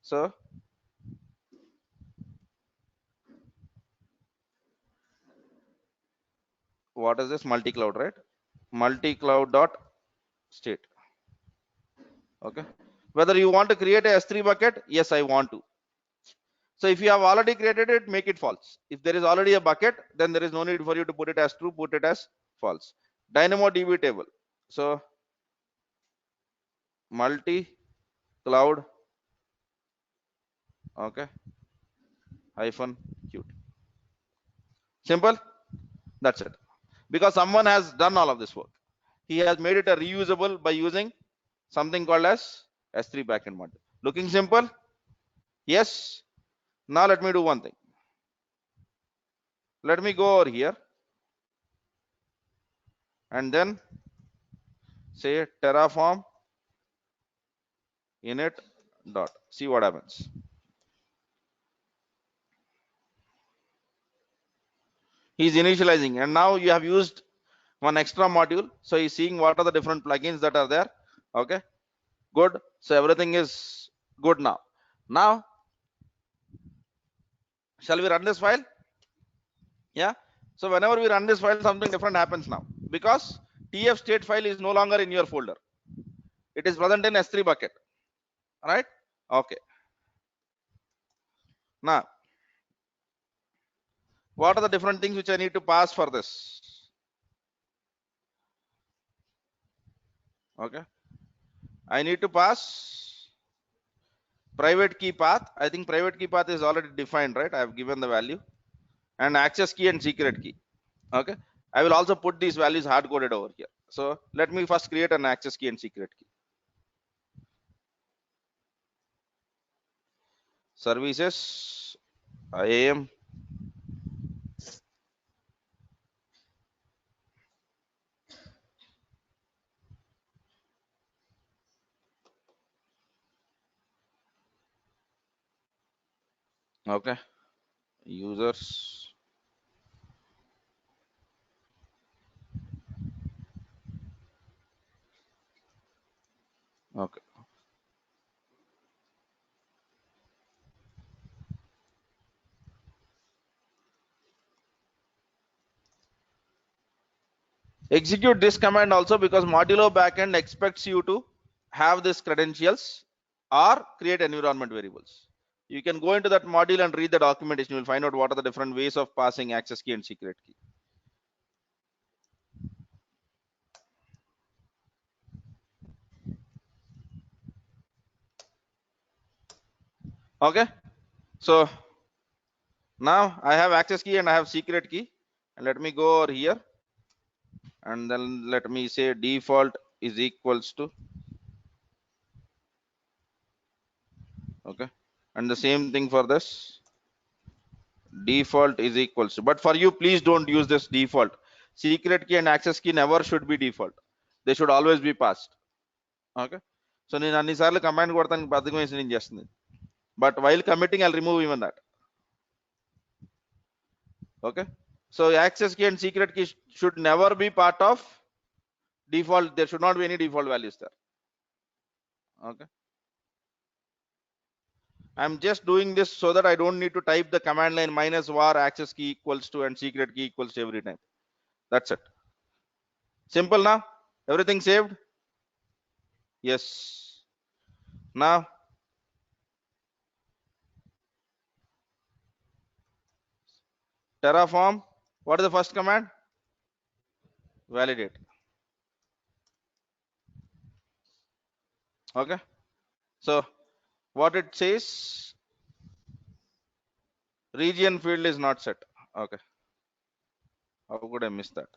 So what is this? Multi-cloud, right? Multi-cloud dot state. Okay. Whether you want to create a S3 bucket, yes, I want to. So if you have already created it, make it false. If there is already a bucket, then there is no need for you to put it as true, put it as false. DynamoDB table. So multi cloud, okay, hyphen Qt. Simple. That's it. Because someone has done all of this work. He has made it a reusable by using something called as S3 backend module. Looking simple? Yes. Now let me do one thing. Let me go over here and then say Terraform init dot. See what happens. He's initializing, and now you have used one extra module. So he's seeing what are the different plugins that are there. Okay, good. So everything is good now. Now, shall we run this file? Yeah. So whenever we run this file, something different happens now because TF state file is no longer in your folder. It is present in S3 bucket. Right? Okay. Now, what are the different things which I need to pass for this? Okay. I need to pass private key path. I think private key path is already defined, right? I have given the value, and access key and secret key. Okay. I will also put these values hard coded over here. So let me first create an access key and secret key. Services IAM. Okay. Users. Okay. Execute this command also because modulo backend expects you to have this credentials or create environment variables. You can go into that module and read the documentation. You will find out what are the different ways of passing access key and secret key. Okay. So now I have access key and I have secret key. And let me go over here and then let me say default is equals to, okay, and the same thing for this default is equals to, but for you please don't use this default. Secret key and access key never should be default, they should always be passed. Okay, so నేను అన్నిసార్లు command కొడతానికి బద్ధకం వేసి నేను చేస్తుంది, but while committing I'll remove even that. Okay, so access key and secret key should never be part of default, there should not be any default values there. Okay, I'm just doing this so that I don't need to type the command line minus var access key equals to and secret key equals to every time. That's it. Simple now. Everything saved? Yes. Now Terraform. What is the first command? Validate. Okay. So what it says, region field is not set. Okay. How could I miss that?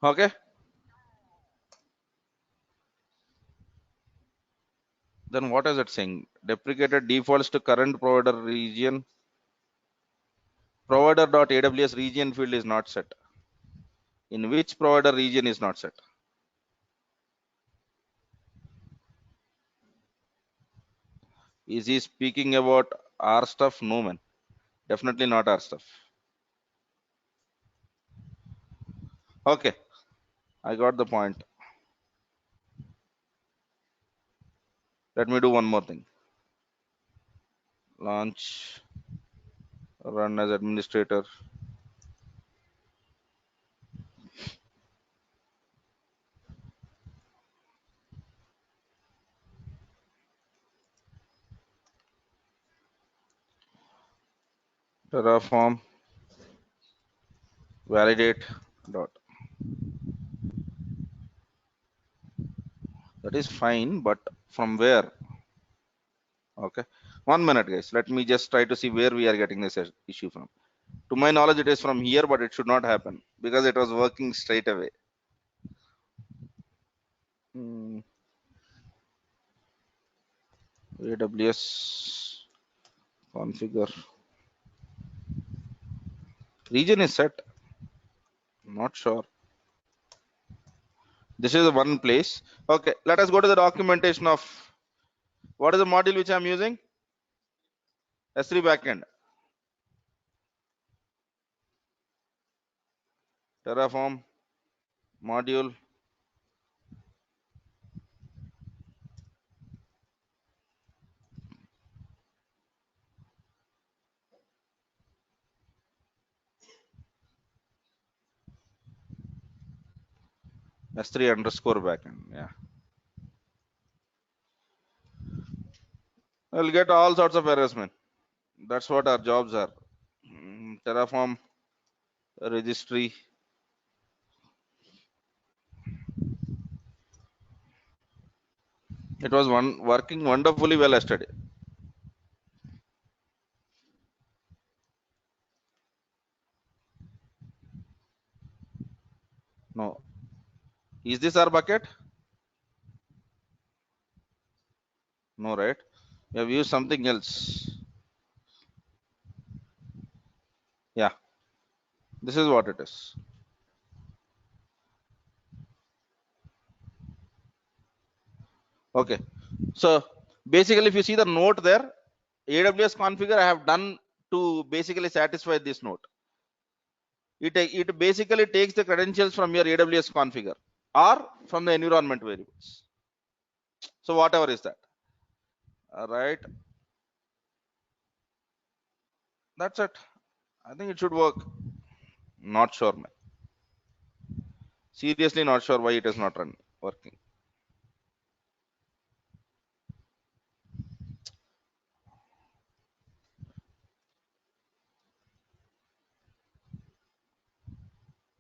Okay. Then what is it saying? Deprecated defaults to current provider region. Provider.aws region field is not set. In which provider region is not set? Is he speaking about our stuff? No, man. Definitely not our stuff. Okay. I got the point. Let me do one more thing. Launch, run as administrator. Terraform validate dot. That is fine, but from where? Okay, 1 minute, guys. Let me just try to see where we are getting this issue from. To my knowledge, it is from here, but it should not happen because it was working straight away. AWS configure. Region is set. Not sure. This is one place. Okay, let us go to the documentation of what is the module which I'm using? S3 backend. Terraform module. S3 underscore backend. Yeah. I'll get all sorts of errors, man. That's what our jobs are. Terraform registry. It was working wonderfully well yesterday. No. Is this our bucket? No, right? We have used something else. Yeah. This is what it is. Okay. So basically, if you see the note there, AWS configure I have done to basically satisfy this note. It basically takes the credentials from your AWS configure or from the environment variables. So whatever is that. All right. That's it. I think it should work. Not sure, man. Seriously, not sure why it is not working.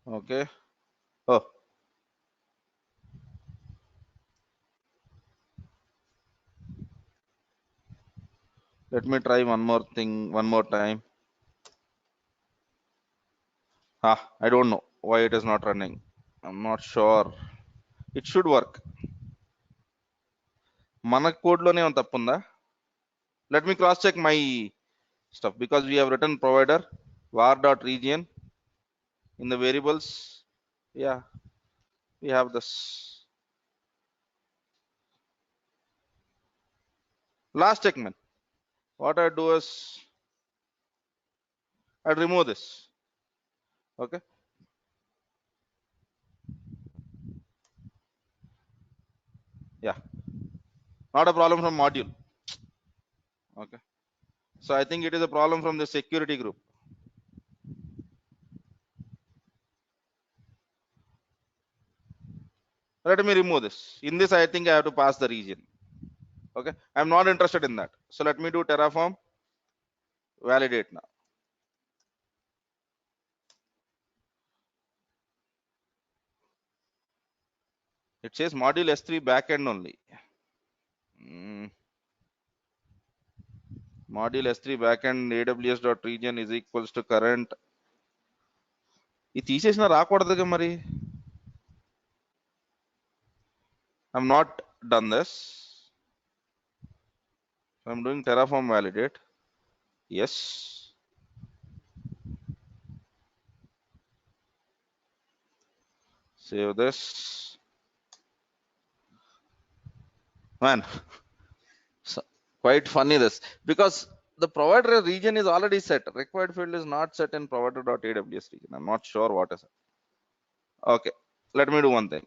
Okay. Oh, let me try one more thing one more time. I don't know why it is not running. I'm not sure. It should work. Mana code lone em tappunda. Let me cross check my stuff because we have written provider var.region in the variables. Yeah, we have this. Last check, man. What I do is I remove this. Okay. Yeah, not a problem from module. Okay. So I think it is a problem from the security group. Let me remove this. In this, I think I have to pass the region. Okay. I'm not interested in that. So let me do Terraform validate now. It says module S3 backend only. Module S3 backend aws.region is equals to current. ఇది తీసేసిన రాకూడదుగా మరి. I'm not done this. I'm doing Terraform validate. Yes. Save this. Man, so quite funny this because the provider region is already set. Required field is not set in provider.aws region. I'm not sure what is it. Okay, let me do one thing.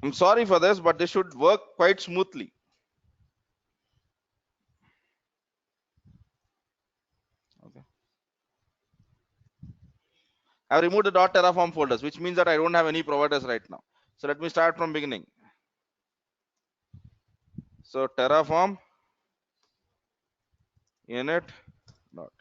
I'm sorry for this, but this should work quite smoothly. Okay. I've removed the .terraform folders, which means that I don't have any providers right now. So let me start from beginning. So Terraform init dot.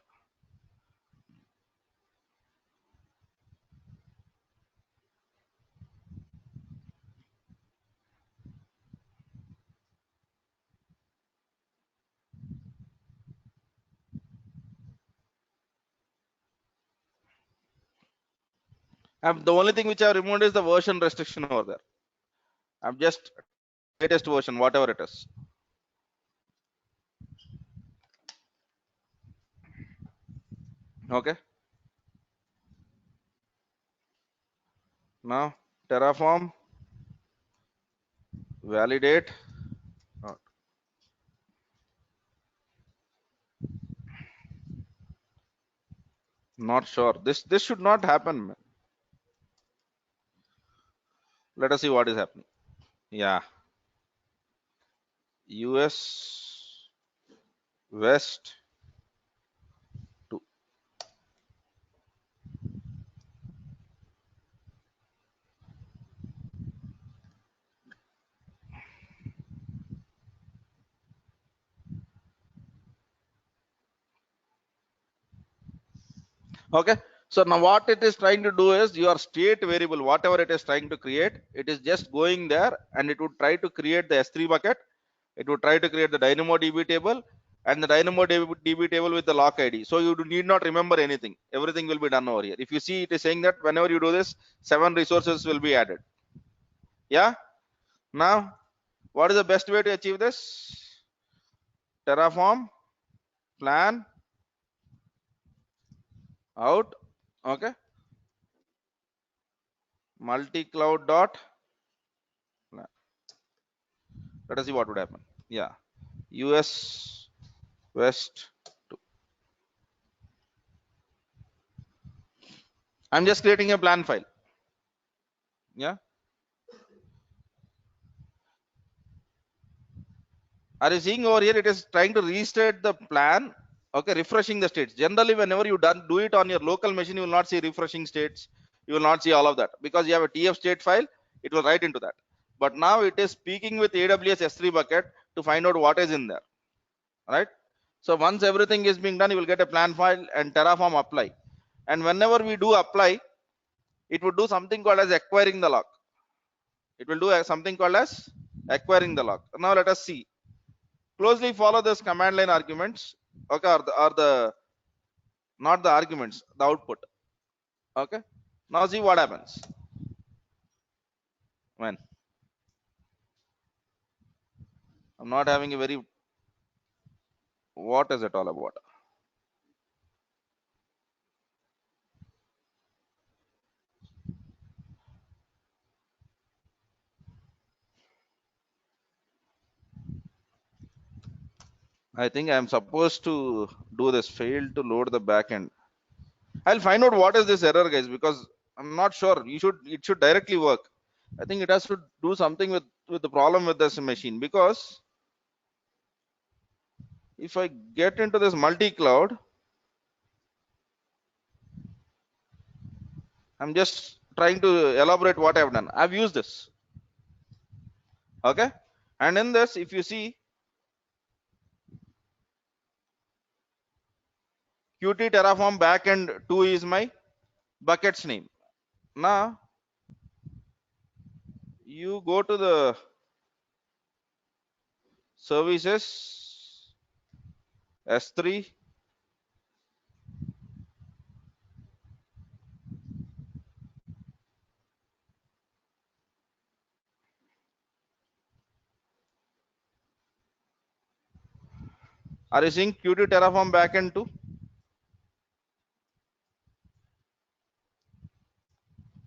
The only thing which I've removed is the version restriction over there. I'm just latest version, whatever it is. Okay. Now Terraform validate. Not sure. This should not happen, man. Let us see what is happening. Yeah. US West 2. Okay. So now what it is trying to do is your state variable, whatever it is trying to create, it is just going there and it would try to create the S3 bucket. It would try to create the DynamoDB table and the DynamoDB table with the lock ID. So you need not remember anything. Everything will be done over here. If you see, it is saying that whenever you do this, 7 resources will be added. Yeah. Now, what is the best way to achieve this? Terraform plan out. Okay. Multi-cloud dot plan. Let us see what would happen. Yeah. US West 2. I'm just creating a plan file. Yeah. Are you seeing over here? It is trying to restate the plan. Okay, refreshing the states. Generally, whenever you do it on your local machine, you will not see refreshing states. You will not see all of that because you have a TF state file. It will write into that. But now it is speaking with AWS S3 bucket to find out what is in there. Right. So once everything is being done, you will get a plan file and Terraform apply. And whenever we do apply, it would do something called as acquiring the lock. It will do something called as acquiring the lock. Now let us see. Closely follow this command line arguments. Okay, or the not the arguments, the output. Okay. Now see what happens when I'm not having a very, what is it all about? I think I'm supposed to do this fail to load the backend. I'll find out what is this error, guys, because I'm not sure. It should directly work. I think it has to do something with the problem with this machine, because if I get into this multi-cloud, I'm just trying to elaborate what I've done. I've used this. Okay. And in this, if you see, Qt Terraform backend 2 is my bucket's name. Now you go to the services S3. Are you seeing Qt Terraform backend 2?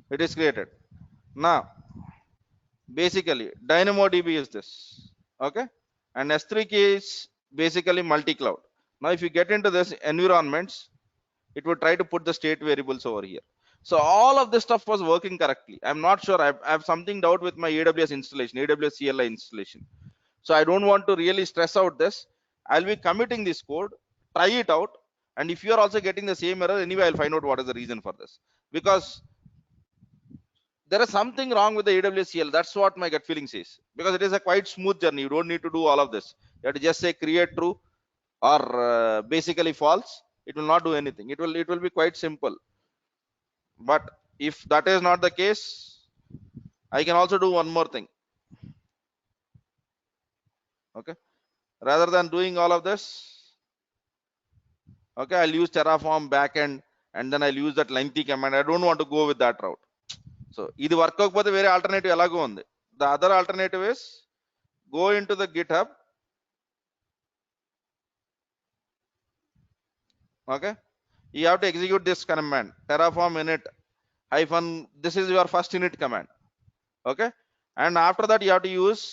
It is created. Now, basically, DynamoDB is this. Okay. And S3K is basically multi-cloud. Now, if you get into this environments, it would try to put the state variables over here. So all of this stuff was working correctly. I'm not sure. I have something doubt with my AWS installation, AWS CLI installation. So I don't want to really stress out this. I'll be committing this code, try it out. And if you're also getting the same error, anyway, I'll find out what is the reason for this. Because there is something wrong with the AWS CL. That's what my gut feeling says. Because it is a quite smooth journey. You don't need to do all of this. You have to just say create true or basically false. It will not do anything. It will be quite simple. But if that is not the case, I can also do one more thing. Okay. Rather than doing all of this, okay, I'll use Terraform backend and then I'll use that lengthy command. I don't want to go with that route. So ఇది work అవ్వకపోతే వేరే alternative ఎలాగో ఉంది. The other alternative is go into the GitHub. Okay, you have to execute this command terraform init hyphen, this is your first init command. Okay, and after that you have to use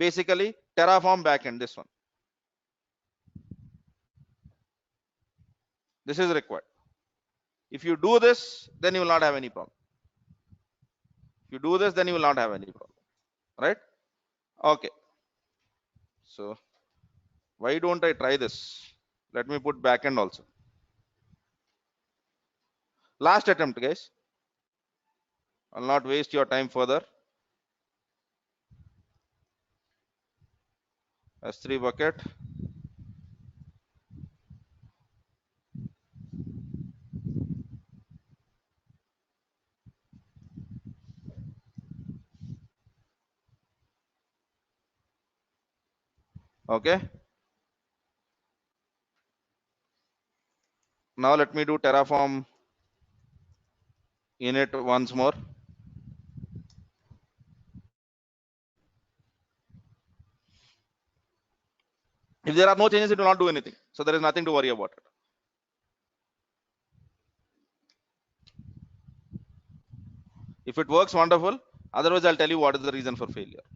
basically Terraform backend, this one. This is required. If you do this, then you will not have any problem. If you do this, then you will not have any problem, right? Okay, so why don't I try this? Let me put backend also. Last attempt, guys. I'll not waste your time further. S3 bucket. Okay, now let me do Terraform init once more. If there are no changes, it will not do anything. So there is nothing to worry about it. If it works, wonderful. Otherwise, I'll tell you what is the reason for failure.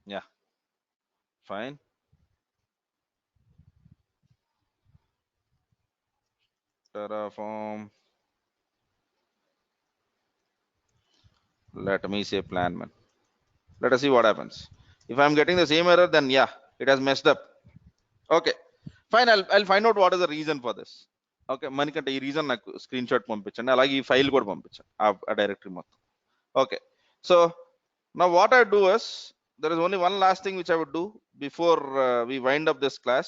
Yeah, fine. Terraform. Let me say planman. Let us see what happens. If I'm getting the same error, then yeah, it has messed up. Okay, fine. I'll find out what is the reason for this. Okay, మనకంటే ఈ reason నాకు screen shot పంపించండి, అలాగే ఈ file కూడా పంపించండి ఆ directory మొత్తం. Okay, so now what I do is, there is only one last thing which I would do before we wind up this class.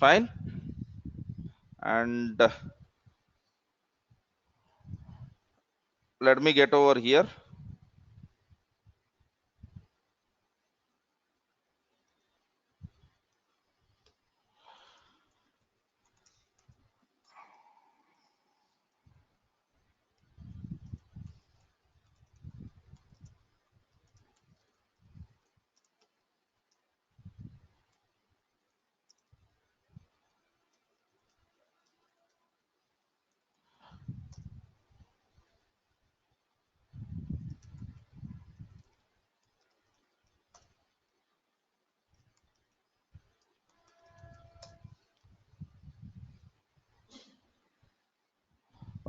Fine. And let me get over here.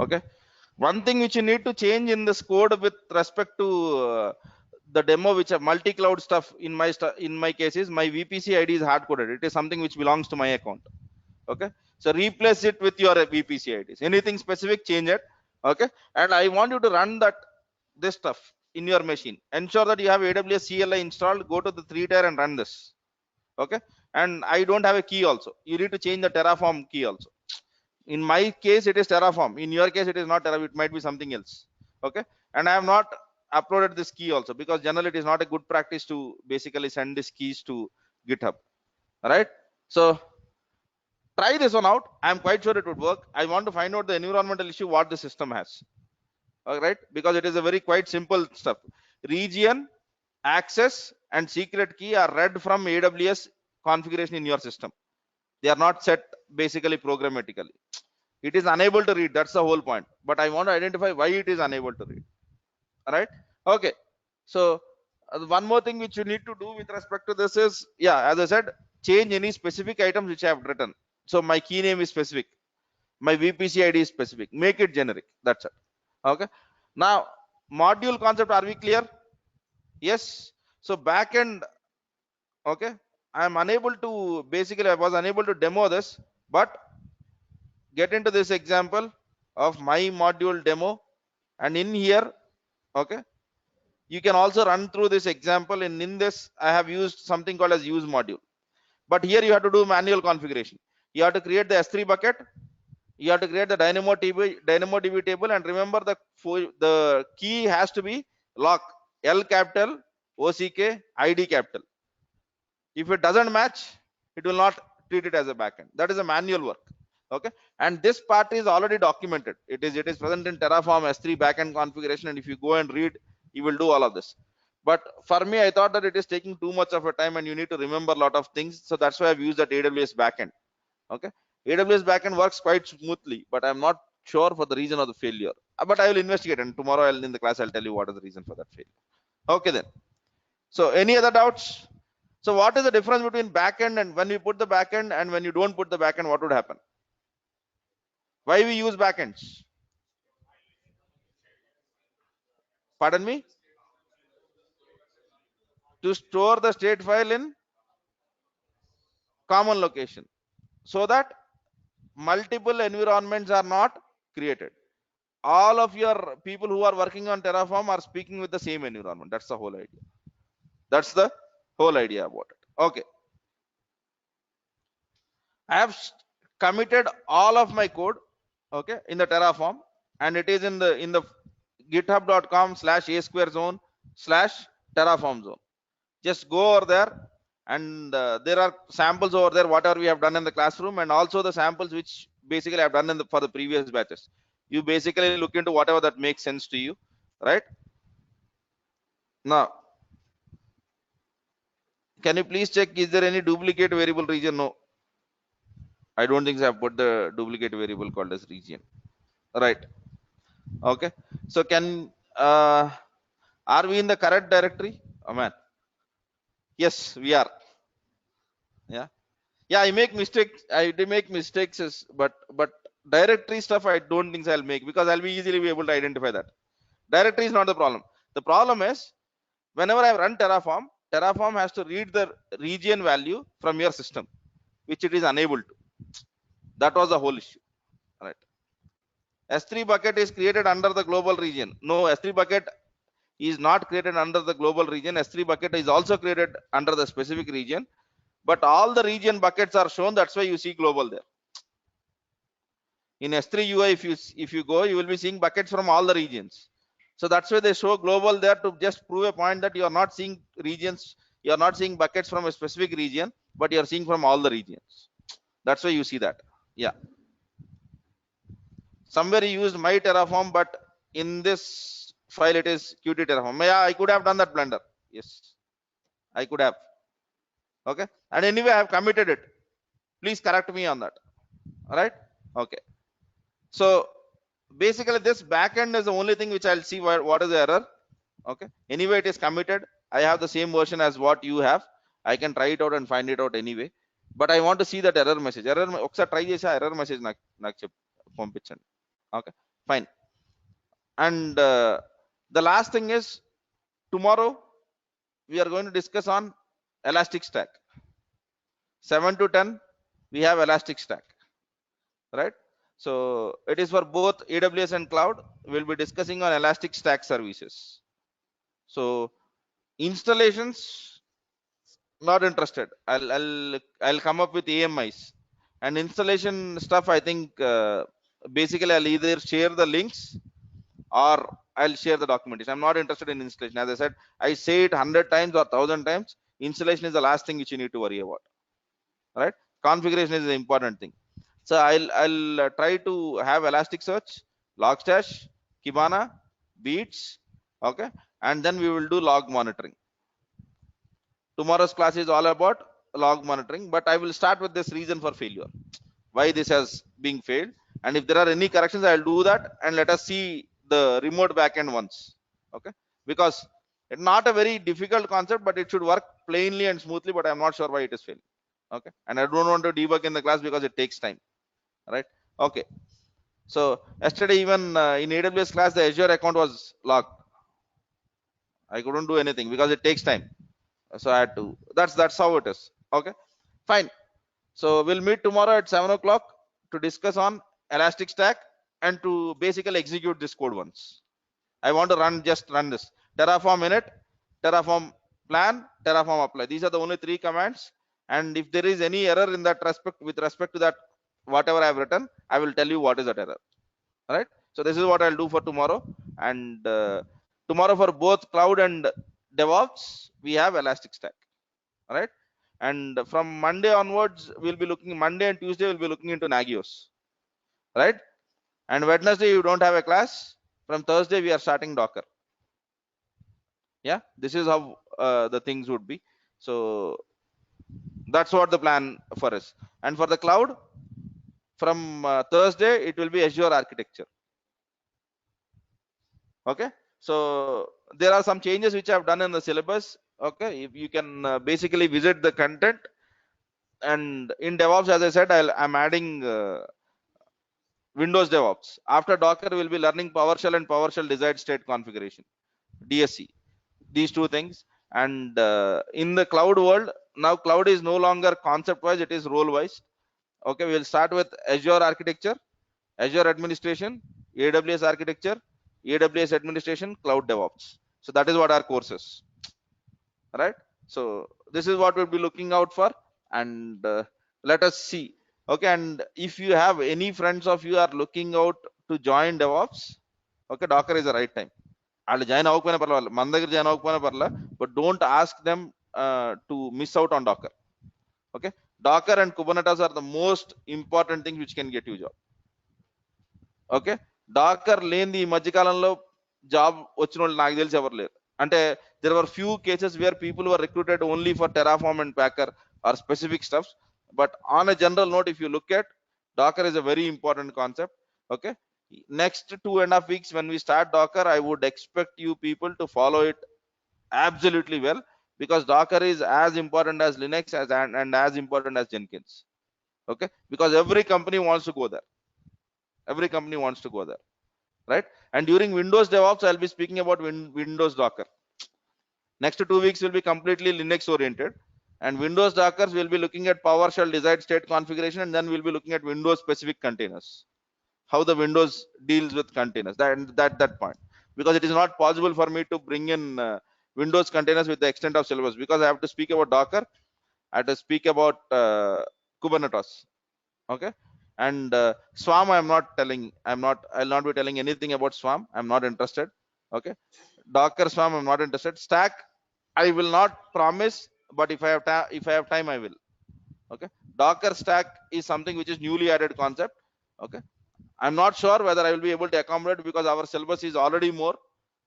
Okay, one thing which you need to change in this code with respect to the demo, which are multi-cloud stuff, in my case is my VPC ID is hard coded. It is something which belongs to my account. Okay, so replace it with your VPC IDs. Anything specific, change it. Okay, and I want you to run this stuff in your machine. Ensure that you have AWS CLI installed. Go to the 3-tier and run this. Okay, and I don't have a key also. You need to change the Terraform key also. In my case, it is Terraform. In your case, it is not Terraform. It might be something else. Okay, and I have not uploaded this key also, because generally it is not a good practice to basically send these keys to GitHub. All right, so try this one out. I'm quite sure it would work. I want to find out the environmental issue what the system has. All right, because it is a very quite simple stuff. Region, access, and secret key are read from AWS configuration in your system. They are not set basically programmatically. It is unable to read. That's the whole point. But I want to identify why it is unable to read. All right. Okay. So one more thing which you need to do with respect to this is, yeah, as I said, change any specific items which I have written. So my key name is specific, my VPC ID is specific, make it generic. That's it. Okay. Now, module concept, are we clear? Yes. So backend, okay. I am unable to, basically I was unable to demo this, but get into this example of my module demo, and in here, okay, you can also run through this example. In this I have used something called as use module, but here you have to do manual configuration. You have to create the S3 bucket, you have to create the DynamoDB table, and remember the key has to be lock, L capital, OCK, ID capital. If it doesn't match, it will not treat it as a backend. That is a manual work. Okay, and this part is already documented. It is present in Terraform S3 backend configuration, and if you go and read, you will do all of this. But for me, I thought that it is taking too much of a time, and you need to remember a lot of things. So that's why I've used that AWS backend. Okay, AWS backend works quite smoothly, but I'm not sure for the reason of the failure. But I will investigate, and tomorrow in the class I'll tell you what is the reason for that failure. Okay then. So any other doubts? So what is the difference between backend and when we put the backend and when you don't put the backend, what would happen? Why we use backends? Pardon me? To store the state file in common location so that multiple environments are not created. All of your people who are working on Terraform are speaking with the same environment. That's the whole idea. That's the whole idea about it. Okay. I have committed all of my code, okay, in the Terraform, and it is in the github.com/a_zone/terraform zone. Just go over there, and there are samples over there whatever we have done in the classroom, and also the samples which basically I've done for the previous batches. You basically look into whatever that makes sense to you, right? Now, can you please check, is there any duplicate variable region? No, I don't think so. I've put the duplicate variable called as region, right? Okay. So are we in the correct directory? Oh man, yes, we are. Yeah, yeah, I make mistakes. I do make mistakes, but directory stuff I don't think I'll make, because I'll be easily be able to identify that. Directory is not the problem. The problem is whenever I run Terraform has to read the region value from your system, which it is unable to. That was the whole issue. Right. S3 bucket is created under the global region. No, S3 bucket is not created under the global region. S3 bucket is also created under the specific region, but all the region buckets are shown. That's why you see global there. In S3 UI, if you go, you will be seeing buckets from all the regions. So that's why they show global there, to just prove a point that you are not seeing regions, you are not seeing buckets from a specific region, but you are seeing from all the regions. That's why you see that. Yeah. Somewhere you used my Terraform, but in this file it is Qt Terraform. Yeah, I could have done that blunder. Yes, I could have. Okay. And anyway, I have committed it. Please correct me on that. All right. Okay. So basically this backend is the only thing which I'll see what is the error. Okay. Anyway, it is committed. I have the same version as what you have. I can try it out and find it out anyway. But I want to see that error message. Try this error message పంపించండి. Okay, fine. And the last thing is, tomorrow we are going to discuss on Elastic Stack. 7 to 10 we have Elastic Stack, right? So it is for both AWS and cloud. We'll be discussing on Elastic Stack services. So installations, not interested. I'll come up with AMIs and installation stuff. I think basically I'll either share the links or I'll share the documentation. I'm not interested in installation. As I said, I say it 100 times or 1000 times. Installation is the last thing which you need to worry about. All right, configuration is the important thing. So I'll try to have Elasticsearch, Logstash, Kibana, Beats, okay, and then we will do log monitoring. Tomorrow's class is all about log monitoring, but I will start with this reason for failure, why this has been failed, and if there are any corrections, I'll do that, and let us see the remote backend once. Okay, because it's not a very difficult concept, but it should work plainly and smoothly, but I'm not sure why it is failing. Okay, and I don't want to debug in the class because it takes time, right? Okay, so yesterday even in AWS class, the Azure account was locked. I couldn't do anything because it takes time, so I had to. That's how it is. Okay, fine. So we'll meet tomorrow at 7 o'clock to discuss on Elastic Stack and to basically execute this code once. I want to run this Terraform init, Terraform plan, Terraform apply. These are the only three commands. And if there is any error in that respect, with respect to that, whatever I have written, I will tell you what is that error. All right. So this is what I'll do for tomorrow. And tomorrow for both cloud and DevOps, we have Elastic Stack. All right. And from Monday onwards, we'll be looking, Monday and Tuesday, we'll be looking into Nagios. Right. And Wednesday, you don't have a class. From Thursday, we are starting Docker. Yeah, this is how the things would be. So that's what the plan for us. And for the cloud, from Thursday, it will be Azure architecture. Okay, so there are some changes which I've done in the syllabus. Okay, if you can basically visit the content, and in DevOps, as I said, I'm adding Windows DevOps. After Docker, we'll be learning PowerShell and PowerShell desired state configuration, DSC. These two things. And in the cloud world, now cloud is no longer concept wise, it is role wise. Okay, we'll start with Azure architecture, Azure administration, AWS architecture, AWS administration, cloud DevOps. So that is what our course is, right? So this is what we'll be looking out for. And let us see. Okay, and if you have any friends of you are looking out to join DevOps, okay, Docker is the right time. వాళ్ళు join అవ్వకపోయినా పర్వాలేదు, మన దగ్గర join అవ్వకపోయినా పర్లేదు, but don't ask them to miss out on Docker. Okay, Docker and Kubernetes are the most important thing which can get you job. Okay, Docker లేని ఈ మధ్యకాలంలో జాబ్ వచ్చిన వాళ్ళు నాకు తెలిసి ఎవరు లేరు. అంటే there were few cases where people were recruited only for Terraform and Packer or specific stuffs, but on a general note, if you look at, Docker is a very important concept. Okay, next 2.5 weeks when we start Docker, I would expect you people to follow it absolutely well, because Docker is as important as Linux and as important as Jenkins. Okay, because every company wants to go there, right? And during Windows DevOps, I'll be speaking about Windows Docker. Next 2 weeks will be completely Linux oriented, and Windows Dockers will be looking at PowerShell desired state configuration, and then we'll be looking at Windows specific containers, how the Windows deals with containers, that point, because it is not possible for me to bring in Windows containers with the extent of syllabus, because I have to speak about Docker, I have to speak about Kubernetes. Okay, and Swarm, I'll not be telling anything about Swarm. I'm not interested. Okay, Docker, Swarm, I'm not interested. Stack, I will not promise, but if I have time, I will. Okay, Docker Stack is something which is newly added concept. Okay, I'm not sure whether I will be able to accommodate, because our syllabus is already more.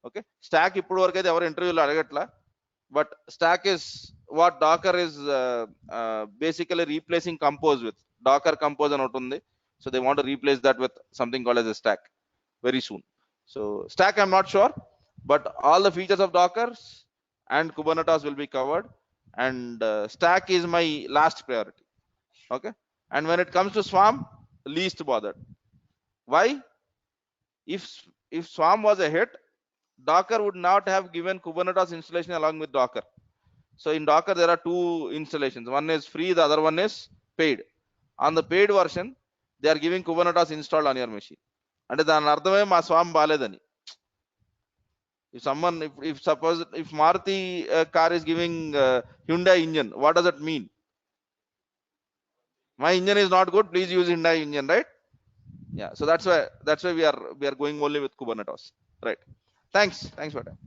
Okay, Stack ఇప్పుడు వరకు అయితే ఎవరు ఇంటర్వ్యూలో అడగట్లా, but Stack is what Docker is basically replacing Compose with. Docker Compose అని ఒకటి ఉంది, so they want to replace that with something called as a Stack very soon. So Stack, I'm not sure, but all the features of Docker and Kubernetes will be covered, and Stack is my last priority. Okay, and when it comes to Swarm, least bothered. Why? If Swarm was a hit, Docker would not have given Kubernetes installation along with Docker. So in Docker, there are two installations. One is free, the other one is paid. On the paid version, they are giving Kubernetes installed on your machine. And దాని అర్థమే మా swarm బాలేదని. If suppose if Maruti car is giving Hyundai engine, what does it mean? My engine is not good, please use Hyundai engine, right? Yeah, so that's why we are going only with Kubernetes, right? Thanks for that.